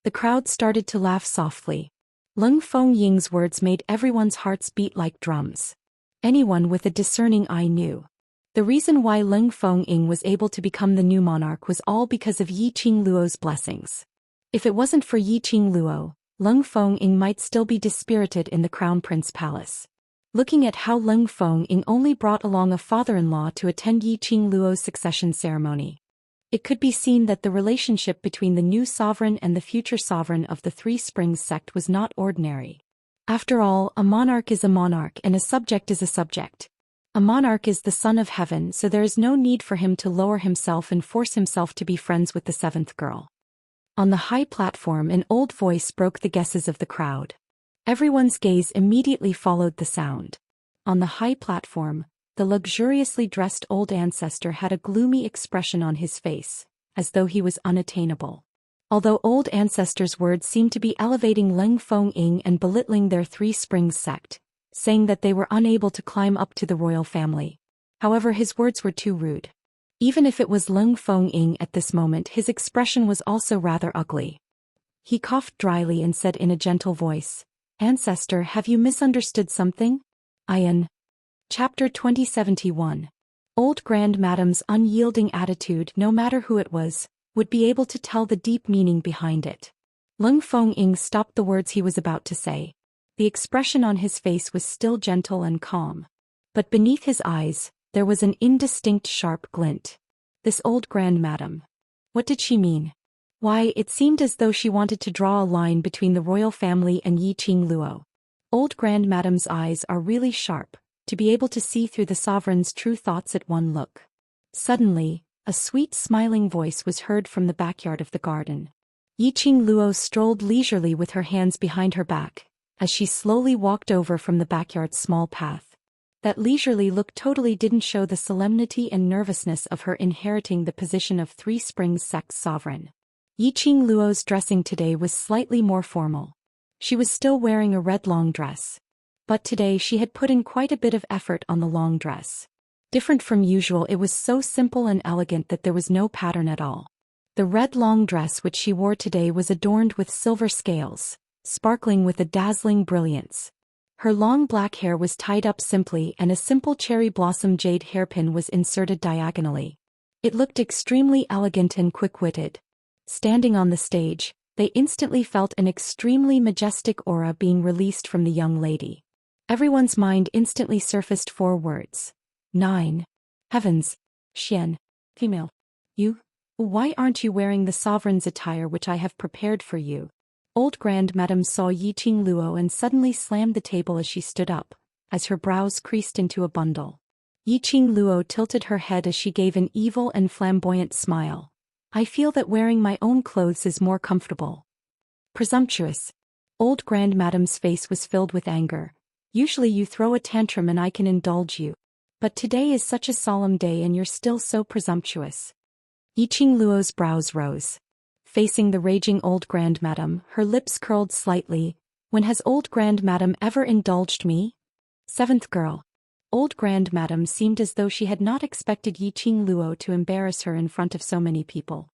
The crowd started to laugh softly. Leng Fengying's words made everyone's hearts beat like drums. Anyone with a discerning eye knew. The reason why Leng Fengying was able to become the new monarch was all because of Yiqing Luo's blessings. If it wasn't for Yiqing Luo, Leng Fengying might still be dispirited in the Crown Prince Palace. Looking at how Leng Fengying only brought along a father-in-law to attend Yiqing Luo's succession ceremony, it could be seen that the relationship between the new sovereign and the future sovereign of the Three Springs sect was not ordinary. After all, a monarch is a monarch and a subject is a subject. A monarch is the son of heaven, so there is no need for him to lower himself and force himself to be friends with the 7th girl. On the high platform, an old voice broke the guesses of the crowd. Everyone's gaze immediately followed the sound. On the high platform, the luxuriously dressed old ancestor had a gloomy expression on his face, as though he was unattainable. Although old ancestor's words seemed to be elevating Leng Fengying and belittling their Three Springs sect, saying that they were unable to climb up to the royal family. However, his words were too rude. Even if it was Leng Fengying at this moment, his expression was also rather ugly. He coughed dryly and said in a gentle voice, "Ancestor, have you misunderstood something?" Chapter 2071. Old Grand Madam's unyielding attitude, no matter who it was, would be able to tell the deep meaning behind it. Leng Fengying stopped the words he was about to say. The expression on his face was still gentle and calm. But beneath his eyes, there was an indistinct sharp glint. This old grandmadam. What did she mean? Why, it seemed as though she wanted to draw a line between the royal family and Yiqing Luo. Old grandmadam's eyes are really sharp, to be able to see through the sovereign's true thoughts at one look. Suddenly, a sweet smiling voice was heard from the backyard of the garden. Yiqing Luo strolled leisurely with her hands behind her back, as she slowly walked over from the backyard's small path. That leisurely look totally didn't show the solemnity and nervousness of her inheriting the position of Three Springs sect's sovereign. Yiqing Luo's dressing today was slightly more formal. She was still wearing a red long dress. But today she had put in quite a bit of effort on the long dress. Different from usual, it was so simple and elegant that there was no pattern at all. The red long dress which she wore today was adorned with silver scales, sparkling with a dazzling brilliance. Her long black hair was tied up simply and a simple cherry blossom jade hairpin was inserted diagonally. It looked extremely elegant and quick-witted. Standing on the stage, they instantly felt an extremely majestic aura being released from the young lady. Everyone's mind instantly surfaced 4 words. 9. Heavens. Xian. Female. You? Why aren't you wearing the sovereign's attire which I have prepared for you? Old grandmadam saw Yiqing Luo and suddenly slammed the table as she stood up, as her brows creased into a bundle. Yiqing Luo tilted her head as she gave an evil and flamboyant smile. I feel that wearing my own clothes is more comfortable. Presumptuous. Old grandmadam's face was filled with anger. Usually you throw a tantrum and I can indulge you. But today is such a solemn day and you're still so presumptuous. Yiqing Luo's brows rose. Facing the raging old grandmadam, her lips curled slightly. When has old grandmadam ever indulged me? 7th girl. Old grandmadam seemed as though she had not expected Yiqing Luo to embarrass her in front of so many people.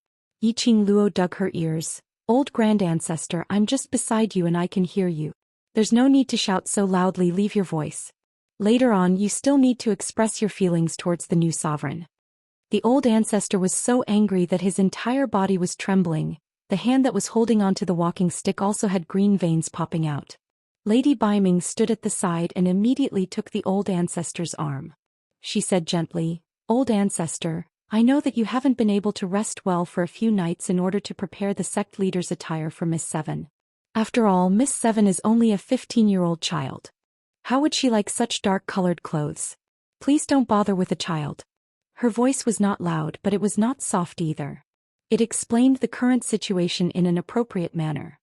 Yiqing Luo dug her ears. Old grand ancestor, I'm just beside you and I can hear you. There's no need to shout so loudly, leave your voice. Later on you still need to express your feelings towards the new sovereign. The old ancestor was so angry that his entire body was trembling. The hand that was holding onto the walking stick also had green veins popping out. Lady Baiming stood at the side and immediately took the old ancestor's arm. She said gently, Old ancestor, I know that you haven't been able to rest well for a few nights in order to prepare the sect leader's attire for Miss Seven. After all, Miss Seven is only a 15-year-old child. How would she like such dark-colored clothes? Please don't bother with a child. Her voice was not loud, but it was not soft either. It explained the current situation in an appropriate manner.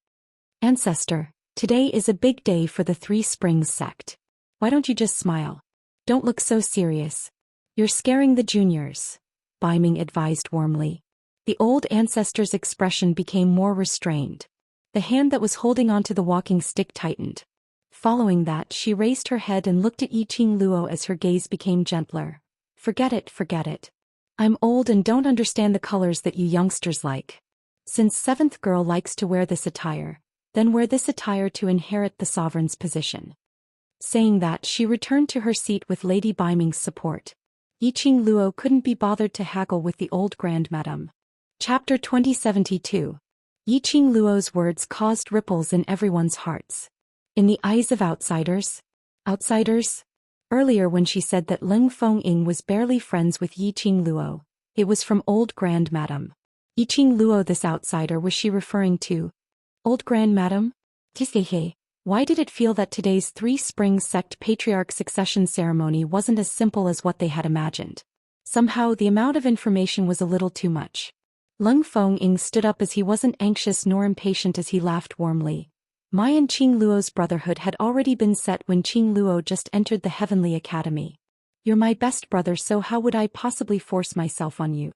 Ancestor, today is a big day for the Three Springs sect. Why don't you just smile? Don't look so serious. You're scaring the juniors, Baiming advised warmly. The old ancestor's expression became more restrained. The hand that was holding onto the walking stick tightened. Following that, she raised her head and looked at Yiqing Luo as her gaze became gentler. Forget it, forget it. I'm old and don't understand the colors that you youngsters like. Since 7th girl likes to wear this attire, then wear this attire to inherit the sovereign's position. Saying that, she returned to her seat with Lady Baiming's support. Yiqing Luo couldn't be bothered to haggle with the old grandmadam. Chapter 2072. Yiqing Luo's words caused ripples in everyone's hearts. In the eyes of outsiders? Outsiders? Earlier when she said that Ling Fengying was barely friends with Yiqing Luo, it was from old grandmadam. Yiqing Luo, this outsider, was she referring to? Old grandmadam? Tishehe. Why did it feel that today's Three Springs sect patriarch succession ceremony wasn't as simple as what they had imagined? Somehow the amount of information was a little too much. Ling Fengying stood up as he wasn't anxious nor impatient as he laughed warmly. My and Qing Luo's brotherhood had already been set when Qing Luo just entered the Heavenly Academy. You're my best brother, so how would I possibly force myself on you?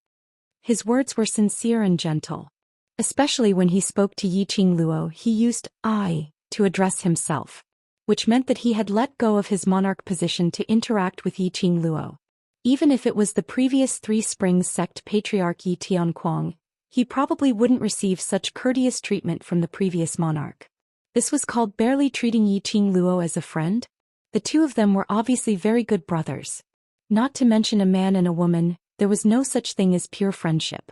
His words were sincere and gentle. Especially when he spoke to Yiqing Luo, he used I to address himself, which meant that he had let go of his monarch position to interact with Yiqing Luo. Even if it was the previous Three Springs sect patriarch Yi Tianquang, he probably wouldn't receive such courteous treatment from the previous monarch. This was called barely treating Yiqing Luo as a friend? The two of them were obviously very good brothers. Not to mention a man and a woman, there was no such thing as pure friendship.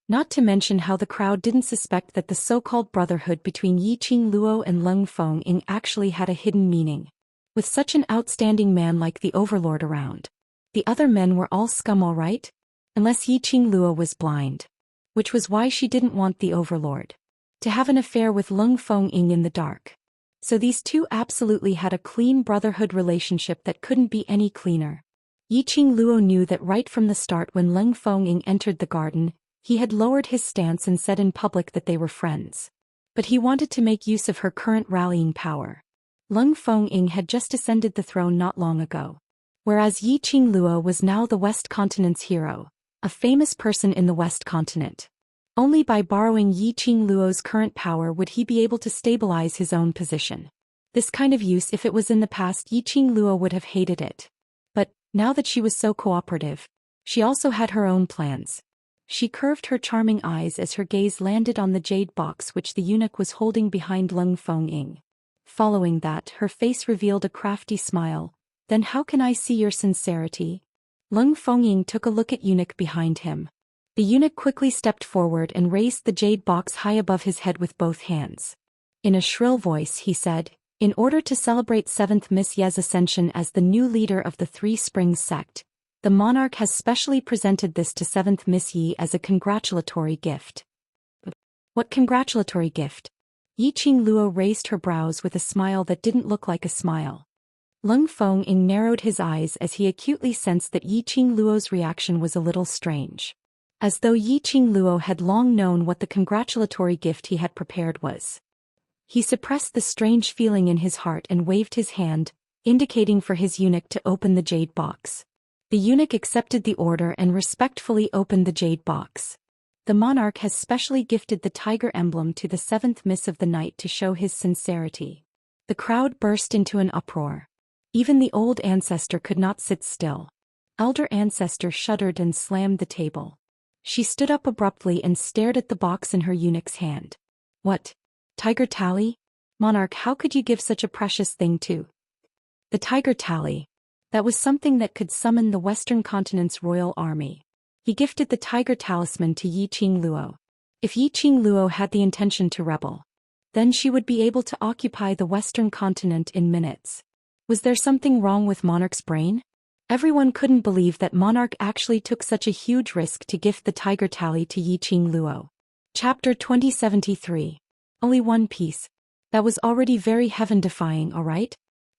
Not to mention how the crowd didn't suspect that the so-called brotherhood between Yiqing Luo and Leng Fengying actually had a hidden meaning. With such an outstanding man like the Overlord around, the other men were all scum all right? Unless Yiqing Luo was blind. Which was why she didn't want the Overlord to have an affair with Leng Fengying in the dark. So these two absolutely had a clean brotherhood relationship that couldn't be any cleaner. Yiqing Luo knew that right from the start when Leng Fengying entered the garden, he had lowered his stance and said in public that they were friends. But he wanted to make use of her current rallying power. Leng Fengying had just ascended the throne not long ago. Whereas Yiqing Luo was now the West Continent's hero, a famous person in the West Continent. Only by borrowing Yiqing Luo's current power would he be able to stabilize his own position. This kind of use, if it was in the past, Yiqing Luo would have hated it. But, now that she was so cooperative, she also had her own plans. She curved her charming eyes as her gaze landed on the jade box which the eunuch was holding behind Leng Fengying. Following that, her face revealed a crafty smile. Then how can I see your sincerity? Leng Fengying took a look at eunuch behind him. The eunuch quickly stepped forward and raised the jade box high above his head with both hands. In a shrill voice he said, "In order to celebrate 7th Miss Ye's ascension as the new leader of the Three Springs sect, the monarch has specially presented this to 7th Miss Yi as a congratulatory gift." What congratulatory gift? Yiqing Luo raised her brows with a smile that didn't look like a smile. Leng Fengying narrowed his eyes as he acutely sensed that Yiqing Luo's reaction was a little strange. As though Yiqing Luo had long known what the congratulatory gift he had prepared was. He suppressed the strange feeling in his heart and waved his hand, indicating for his eunuch to open the jade box. The eunuch accepted the order and respectfully opened the jade box. The monarch has specially gifted the tiger emblem to the 7th Miss of the night to show his sincerity. The crowd burst into an uproar. Even the old ancestor could not sit still. Elder ancestor shuddered and slammed the table. She stood up abruptly and stared at the box in her eunuch's hand. What? Tiger tally? Monarch, how could you give such a precious thing to? The tiger tally. That was something that could summon the Western Continent's royal army. He gifted the tiger talisman to Yiqing Luo. If Yiqing Luo had the intention to rebel, then she would be able to occupy the Western Continent in minutes. Was there something wrong with Monarch's brain? Everyone couldn't believe that Monarch actually took such a huge risk to gift the tiger tally to Yiqing Luo. Chapter 2073. Only one piece. That was already very heaven-defying, alright?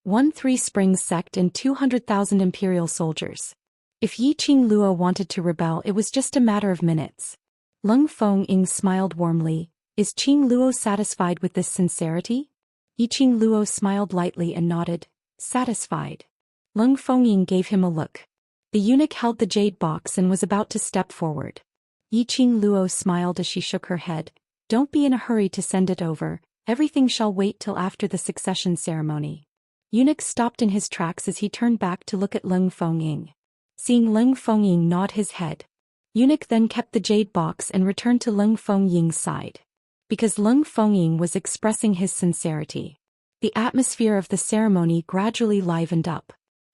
1 Three Springs sect and 200,000 imperial soldiers. If Yiqing Luo wanted to rebel, it was just a matter of minutes. Leng Fengying smiled warmly. Is Qing Luo satisfied with this sincerity? Yiqing Luo smiled lightly and nodded. Satisfied. Leng Fengying gave him a look. The eunuch held the jade box and was about to step forward. Yiqing Luo smiled as she shook her head. Don't be in a hurry to send it over, everything shall wait till after the succession ceremony. Eunuch stopped in his tracks as he turned back to look at Leng Fengying. Seeing Leng Fengying nod his head, eunuch then kept the jade box and returned to Leng Fengying's side. Because Leng Fengying was expressing his sincerity, the atmosphere of the ceremony gradually livened up.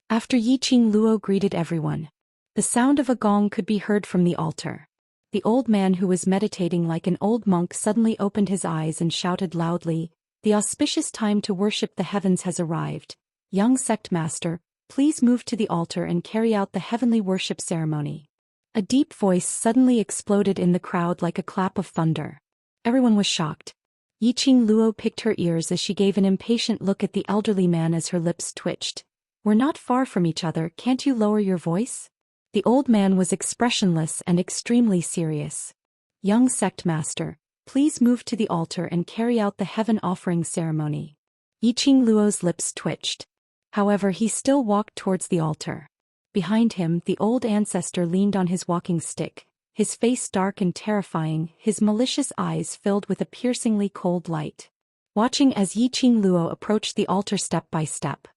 After Yiqing Luo greeted everyone, the sound of a gong could be heard from the altar. The old man who was meditating like an old monk suddenly opened his eyes and shouted loudly, "The auspicious time to worship the heavens has arrived. Young sect master, please move to the altar and carry out the heavenly worship ceremony." A deep voice suddenly exploded in the crowd like a clap of thunder. Everyone was shocked. Yiqing Luo picked her ears as she gave an impatient look at the elderly man as her lips twitched. "We're not far from each other, can't you lower your voice?" The old man was expressionless and extremely serious. "Young sect master, please move to the altar and carry out the heaven offering ceremony." Yiqing Luo's lips twitched. However, he still walked towards the altar. Behind him, the old ancestor leaned on his walking stick, his face dark and terrifying, his malicious eyes filled with a piercingly cold light. Watching as Yiqing Luo approached the altar step by step,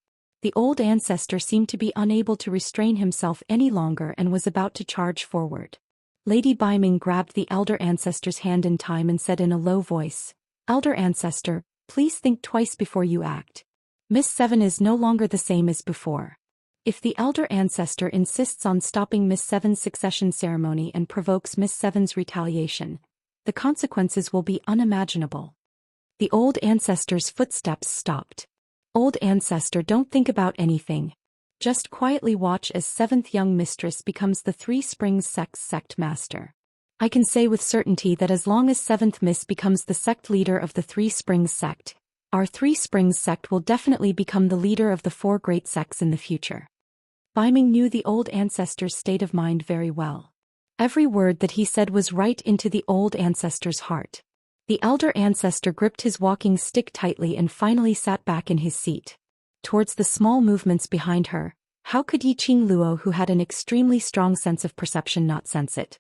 the old ancestor seemed to be unable to restrain himself any longer and was about to charge forward. Lady Baiming grabbed the elder ancestor's hand in time and said in a low voice, "Elder ancestor, please think twice before you act. Miss Seven is no longer the same as before." If the elder ancestor insists on stopping Miss Seven's succession ceremony and provokes Miss Seven's retaliation, the consequences will be unimaginable. The old ancestor's footsteps stopped. Old ancestor, don't think about anything. Just quietly watch as seventh young mistress becomes the Three Springs sect's sect master. I can say with certainty that as long as seventh miss becomes the sect leader of the Three Springs sect, our Three Springs sect will definitely become the leader of the four great sects in the future. Bai Ming knew the old ancestor's state of mind very well. Every word that he said was right into the old ancestor's heart. The elder ancestor gripped his walking stick tightly and finally sat back in his seat. Towards the small movements behind her, how could Yi Qing Luo, who had an extremely strong sense of perception, not sense it?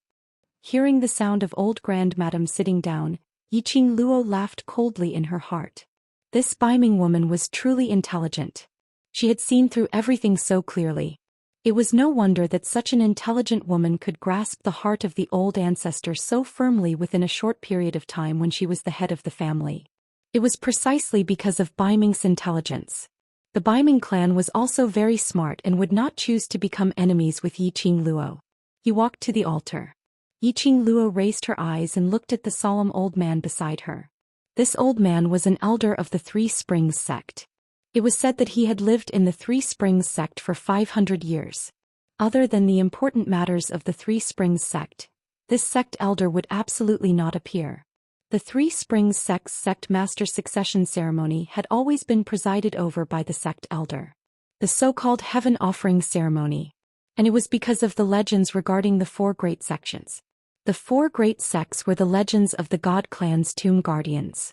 Hearing the sound of old grandmadam sitting down, Yi Qing Luo laughed coldly in her heart. This Bai Ming woman was truly intelligent. She had seen through everything so clearly. It was no wonder that such an intelligent woman could grasp the heart of the old ancestor so firmly within a short period of time when she was the head of the family. It was precisely because of Bai Ming's intelligence. The Bai Ming clan was also very smart and would not choose to become enemies with Yi Qing Luo. He walked to the altar. Yi Qing Luo raised her eyes and looked at the solemn old man beside her. This old man was an elder of the Three Springs sect. It was said that he had lived in the Three Springs sect for 500 years. Other than the important matters of the Three Springs sect, this sect elder would absolutely not appear. The Three Springs sect's sect master succession ceremony had always been presided over by the sect elder. The so-called heaven offering ceremony. And it was because of the legends regarding the four great sections. The four great sects were the legends of the God clan's tomb guardians.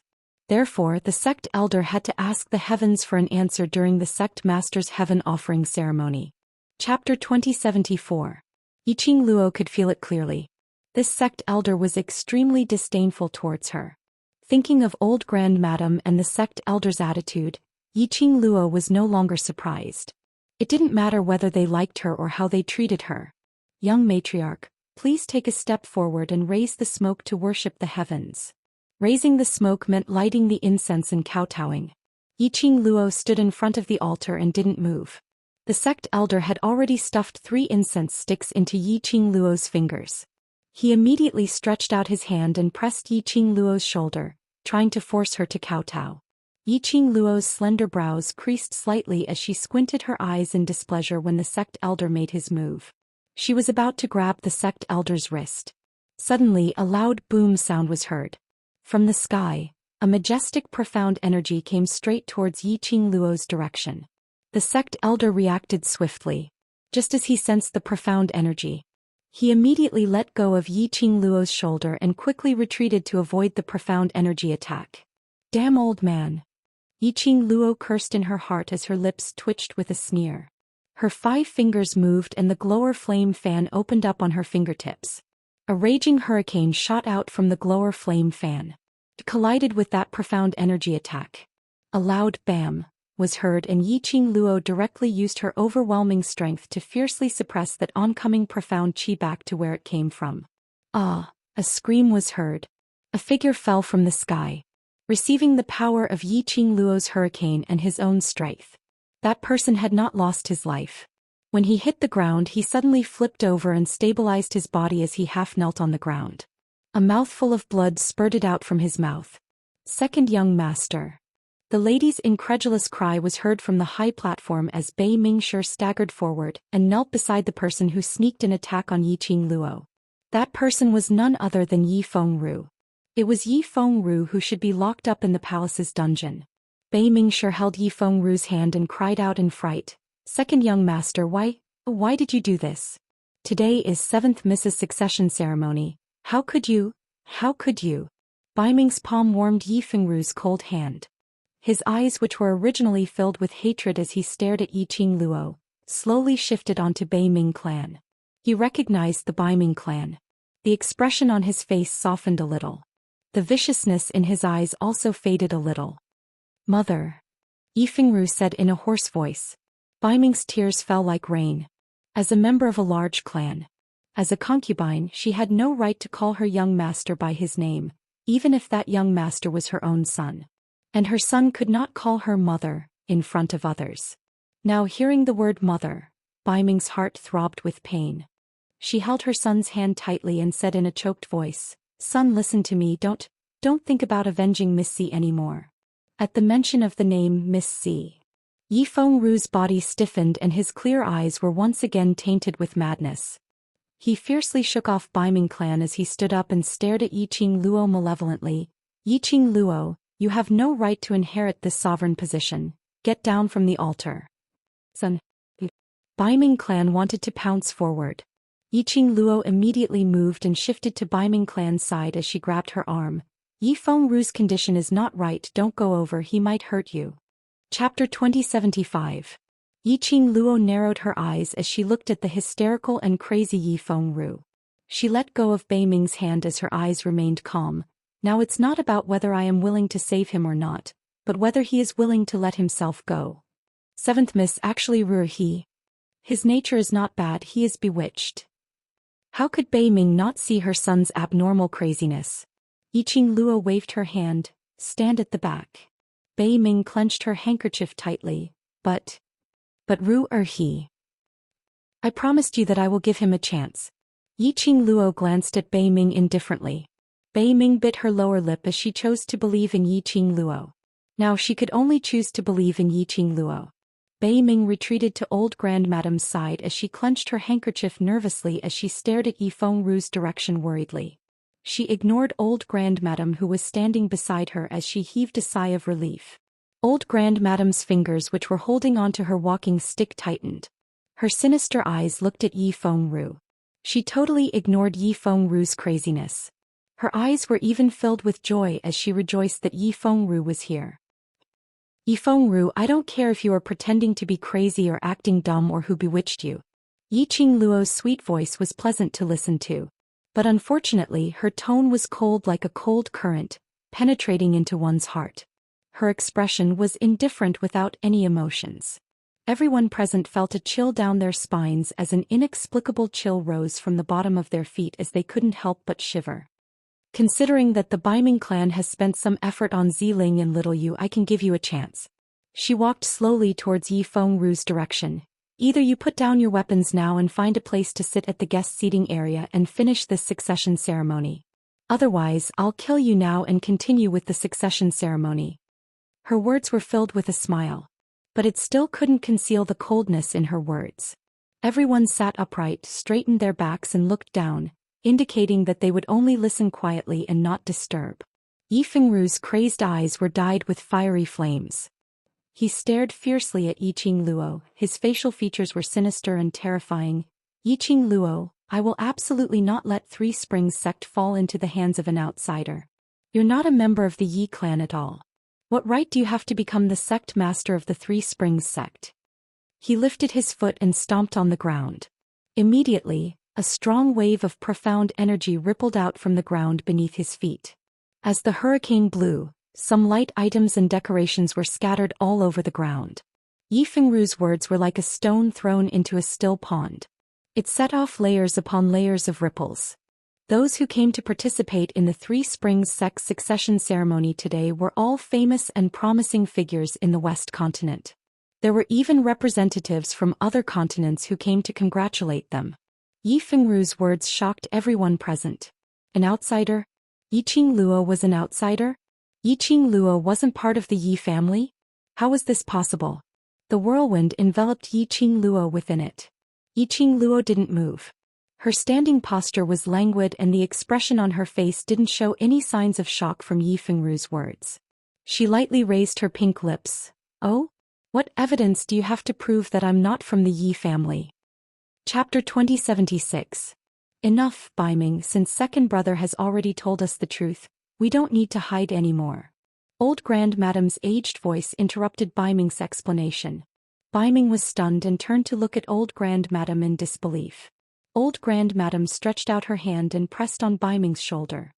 Therefore, the sect elder had to ask the heavens for an answer during the sect master's heaven offering ceremony. Chapter 2074. Yi Qing Luo could feel it clearly. This sect elder was extremely disdainful towards her. Thinking of old grandmadam and the sect elder's attitude, Yi Qing Luo was no longer surprised. It didn't matter whether they liked her or how they treated her. Young matriarch, please take a step forward and raise the smoke to worship the heavens. Raising the smoke meant lighting the incense and kowtowing. Yi Qing Luo stood in front of the altar and didn't move. The sect elder had already stuffed 3 incense sticks into Yi Qing Luo's fingers. He immediately stretched out his hand and pressed Yi Qing Luo's shoulder, trying to force her to kowtow. Yi Qing Luo's slender brows creased slightly as she squinted her eyes in displeasure when the sect elder made his move. She was about to grab the sect elder's wrist. Suddenly, a loud boom sound was heard. From the sky, a majestic profound energy came straight towards Yi Qing Luo's direction. The sect elder reacted swiftly. Just as he sensed the profound energy, he immediately let go of Yi Qing Luo's shoulder and quickly retreated to avoid the profound energy attack. Damn old man. Yi Qing Luo cursed in her heart as her lips twitched with a sneer. Her 5 fingers moved and the glower flame fan opened up on her fingertips. A raging hurricane shot out from the glower flame fan. It collided with that profound energy attack. A loud bam was heard and Yi Qing Luo directly used her overwhelming strength to fiercely suppress that oncoming profound chi back to where it came from. Ah! A scream was heard. A figure fell from the sky, receiving the power of Yi Qing Luo's hurricane and his own strength. That person had not lost his life. When he hit the ground, he suddenly flipped over and stabilized his body as he half knelt on the ground. A mouthful of blood spurted out from his mouth. Second young master. The lady's incredulous cry was heard from the high platform as Bei Mingshi staggered forward and knelt beside the person who sneaked an attack on Yi Qing Luo. That person was none other than Yi Fengru. It was Yi Fengru who should be locked up in the palace's dungeon. Bei Mingshi held Yi Fengru's hand and cried out in fright. Second young master, why did you do this? Today is 7th Mrs. Succession ceremony. How could you? Bai Ming's palm warmed Yi Fengru's cold hand. His eyes, which were originally filled with hatred as he stared at Yi Qing Luo, slowly shifted onto Bai Ming clan. He recognized the Bai Ming clan. The expression on his face softened a little. The viciousness in his eyes also faded a little. Mother, Yi Fengru said in a hoarse voice. Bai Ming's tears fell like rain. As a member of a large clan, as a concubine, she had no right to call her young master by his name, even if that young master was her own son. And her son could not call her mother in front of others. Now hearing the word mother, Bai Ming's heart throbbed with pain. She held her son's hand tightly and said in a choked voice, "Son, listen to me, don't think about avenging Miss C anymore." At the mention of the name Miss C, Yi Fengru's body stiffened and his clear eyes were once again tainted with madness. He fiercely shook off Bai Ming clan as he stood up and stared at Yiqing Luo malevolently. "Yiqing Luo, you have no right to inherit this sovereign position. Get down from the altar." Son. Bai Ming clan wanted to pounce forward. Yiqing Luo immediately moved and shifted to Bai Ming clan's side as she grabbed her arm. "Yi Fengru's condition is not right, don't go over, he might hurt you." Chapter 2075. Yiqing Luo narrowed her eyes as she looked at the hysterical and crazy Yi Fengru. She let go of Bai Ming's hand as her eyes remained calm. "Now it's not about whether I am willing to save him or not, but whether he is willing to let himself go. Seventh Miss actually Ruer he. His nature is not bad, he is bewitched." How could Bai Ming not see her son's abnormal craziness? Yiqing Luo waved her hand. "Stand at the back." Bai Ming clenched her handkerchief tightly. But Ruer he. "I promised you that I will give him a chance." Yiqing Luo glanced at Bai Ming indifferently. Bai Ming bit her lower lip as she chose to believe in Yiqing Luo. Now she could only choose to believe in Yiqing Luo. Bai Ming retreated to old grandmadame's side as she clenched her handkerchief nervously as she stared at Yi Fengru's direction worriedly. She ignored old grandmadame who was standing beside her as she heaved a sigh of relief. Old grandmadame's fingers which were holding onto her walking stick tightened. Her sinister eyes looked at Yi Fengru. She totally ignored Yi Fengru's craziness. Her eyes were even filled with joy as she rejoiced that Yi Fengru was here. "Yi Fengru, I don't care if you are pretending to be crazy or acting dumb or who bewitched you." Yiqing Luo's sweet voice was pleasant to listen to. But unfortunately her tone was cold like a cold current, penetrating into one's heart. Her expression was indifferent without any emotions. Everyone present felt a chill down their spines as an inexplicable chill rose from the bottom of their feet as they couldn't help but shiver. "Considering that the Bai Ming clan has spent some effort on Ziling and Little Yu, I can give you a chance." She walked slowly towards Yi Fengru's direction. "Either you put down your weapons now and find a place to sit at the guest seating area and finish this succession ceremony. Otherwise, I'll kill you now and continue with the succession ceremony." Her words were filled with a smile. But it still couldn't conceal the coldness in her words. Everyone sat upright, straightened their backs and looked down, indicating that they would only listen quietly and not disturb. Yi Fengru's crazed eyes were dyed with fiery flames. He stared fiercely at Yiqing Luo, his facial features were sinister and terrifying. "Yiqing Luo, I will absolutely not let Three Springs sect fall into the hands of an outsider. You're not a member of the Yi clan at all. What right do you have to become the sect master of the Three Springs sect?" He lifted his foot and stomped on the ground. Immediately, a strong wave of profound energy rippled out from the ground beneath his feet. As the hurricane blew, some light items and decorations were scattered all over the ground. Yi Fengru's words were like a stone thrown into a still pond. It set off layers upon layers of ripples. Those who came to participate in the Three Springs sect succession ceremony today were all famous and promising figures in the West continent. There were even representatives from other continents who came to congratulate them. Yi Fengru's words shocked everyone present. An outsider? Yiqing Luo was an outsider? Yiqing Luo wasn't part of the Yi family? How was this possible? The whirlwind enveloped Yiqing Luo within it. Yiqing Luo didn't move. Her standing posture was languid and the expression on her face didn't show any signs of shock from Yi Fengru's words. She lightly raised her pink lips. "Oh? What evidence do you have to prove that I'm not from the Yi family?" Chapter 2076. Enough, Bai Ming, since second brother has already told us the truth, we don't need to hide anymore. Old grandmadame's aged voice interrupted Bai Ming's explanation. Bai Ming was stunned and turned to look at old grandmadame in disbelief. Old grandmadame stretched out her hand and pressed on Bai Ming's shoulder.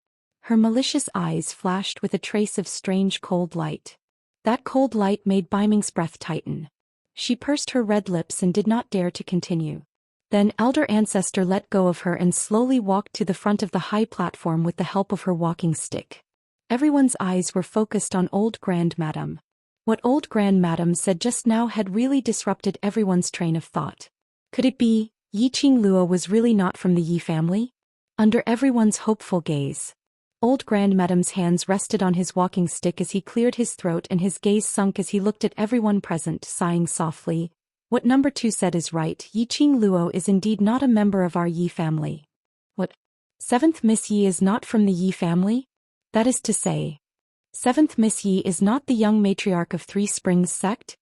Her malicious eyes flashed with a trace of strange cold light. That cold light made Bai Ming's breath tighten. She pursed her red lips and did not dare to continue. Then elder ancestor let go of her and slowly walked to the front of the high platform with the help of her walking stick. Everyone's eyes were focused on old grandmadame. What old grandmadame said just now had really disrupted everyone's train of thought. Could it be, Yiqing Luo was really not from the Yi family? Under everyone's hopeful gaze, old Grandmadame's hands rested on his walking stick as he cleared his throat and his gaze sunk as he looked at everyone present, sighing softly. What number 2 said is right, Yiqing Luo is indeed not a member of our Yi family. What? 7th Miss Yi is not from the Yi family? That is to say, 7th Miss Yi is not the young matriarch of Three Springs sect?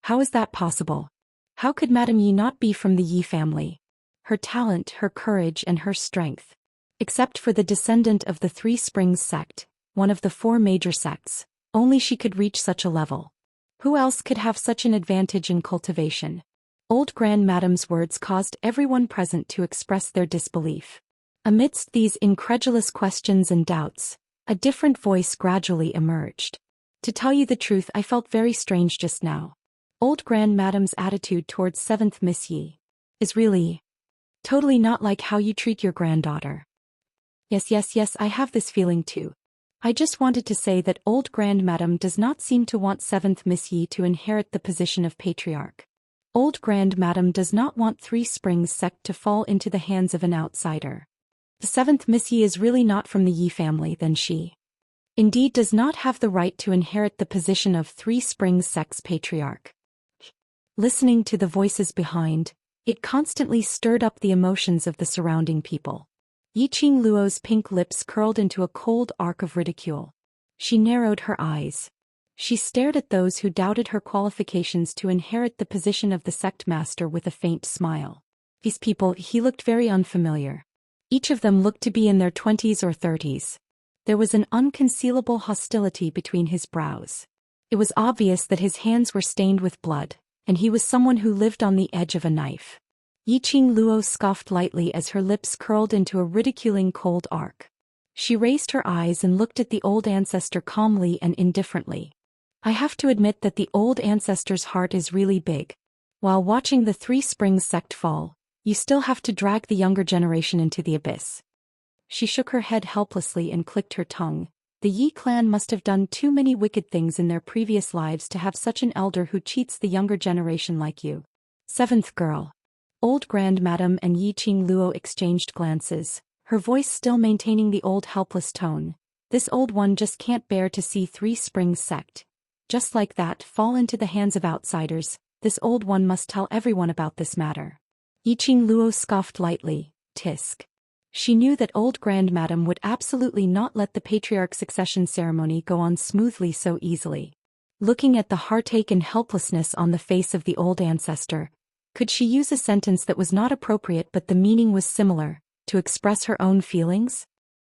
How is that possible? How could Madame Yi not be from the Yi family? Her talent, her courage and her strength. Except for the descendant of the Three Springs sect, one of the 4 major sects, only she could reach such a level. Who else could have such an advantage in cultivation? Old Grandmadame's words caused everyone present to express their disbelief. Amidst these incredulous questions and doubts, a different voice gradually emerged. To tell you the truth, I felt very strange just now. Old Grandmadame's attitude towards 7th Miss Yi is really totally not like how you treat your granddaughter. Yes, I have this feeling too. I just wanted to say that old Grandmadame does not seem to want 7th Miss Yi to inherit the position of patriarch. Old Grandmadame does not want Three Springs sect to fall into the hands of an outsider. The 7th Miss Yi is really not from the Yi family, then she indeed does not have the right to inherit the position of Three Springs sect's patriarch. Listening to the voices behind, it constantly stirred up the emotions of the surrounding people. Yiqing Luo's pink lips curled into a cold arc of ridicule. She narrowed her eyes. She stared at those who doubted her qualifications to inherit the position of the sect master with a faint smile. These people, he looked very unfamiliar. Each of them looked to be in their 20s or 30s. There was an unconcealable hostility between his brows. It was obvious that his hands were stained with blood, and he was someone who lived on the edge of a knife. Yiqing Luo scoffed lightly as her lips curled into a ridiculing cold arc. She raised her eyes and looked at the old ancestor calmly and indifferently. I have to admit that the old ancestor's heart is really big. While watching the Three Springs sect fall, you still have to drag the younger generation into the abyss. She shook her head helplessly and clicked her tongue. The Yi clan must have done too many wicked things in their previous lives to have such an elder who cheats the younger generation like you. 7th girl. Old Grandmadame and Yiqing Luo exchanged glances, her voice still maintaining the old helpless tone. This old one just can't bear to see Three Springs sect, just like that, fall into the hands of outsiders. This old one must tell everyone about this matter. Yiqing Luo scoffed lightly. Tisk. She knew that old Grandmadame would absolutely not let the patriarch succession ceremony go on smoothly so easily. Looking at the heartache and helplessness on the face of the old ancestor, could she use a sentence that was not appropriate but the meaning was similar, to express her own feelings?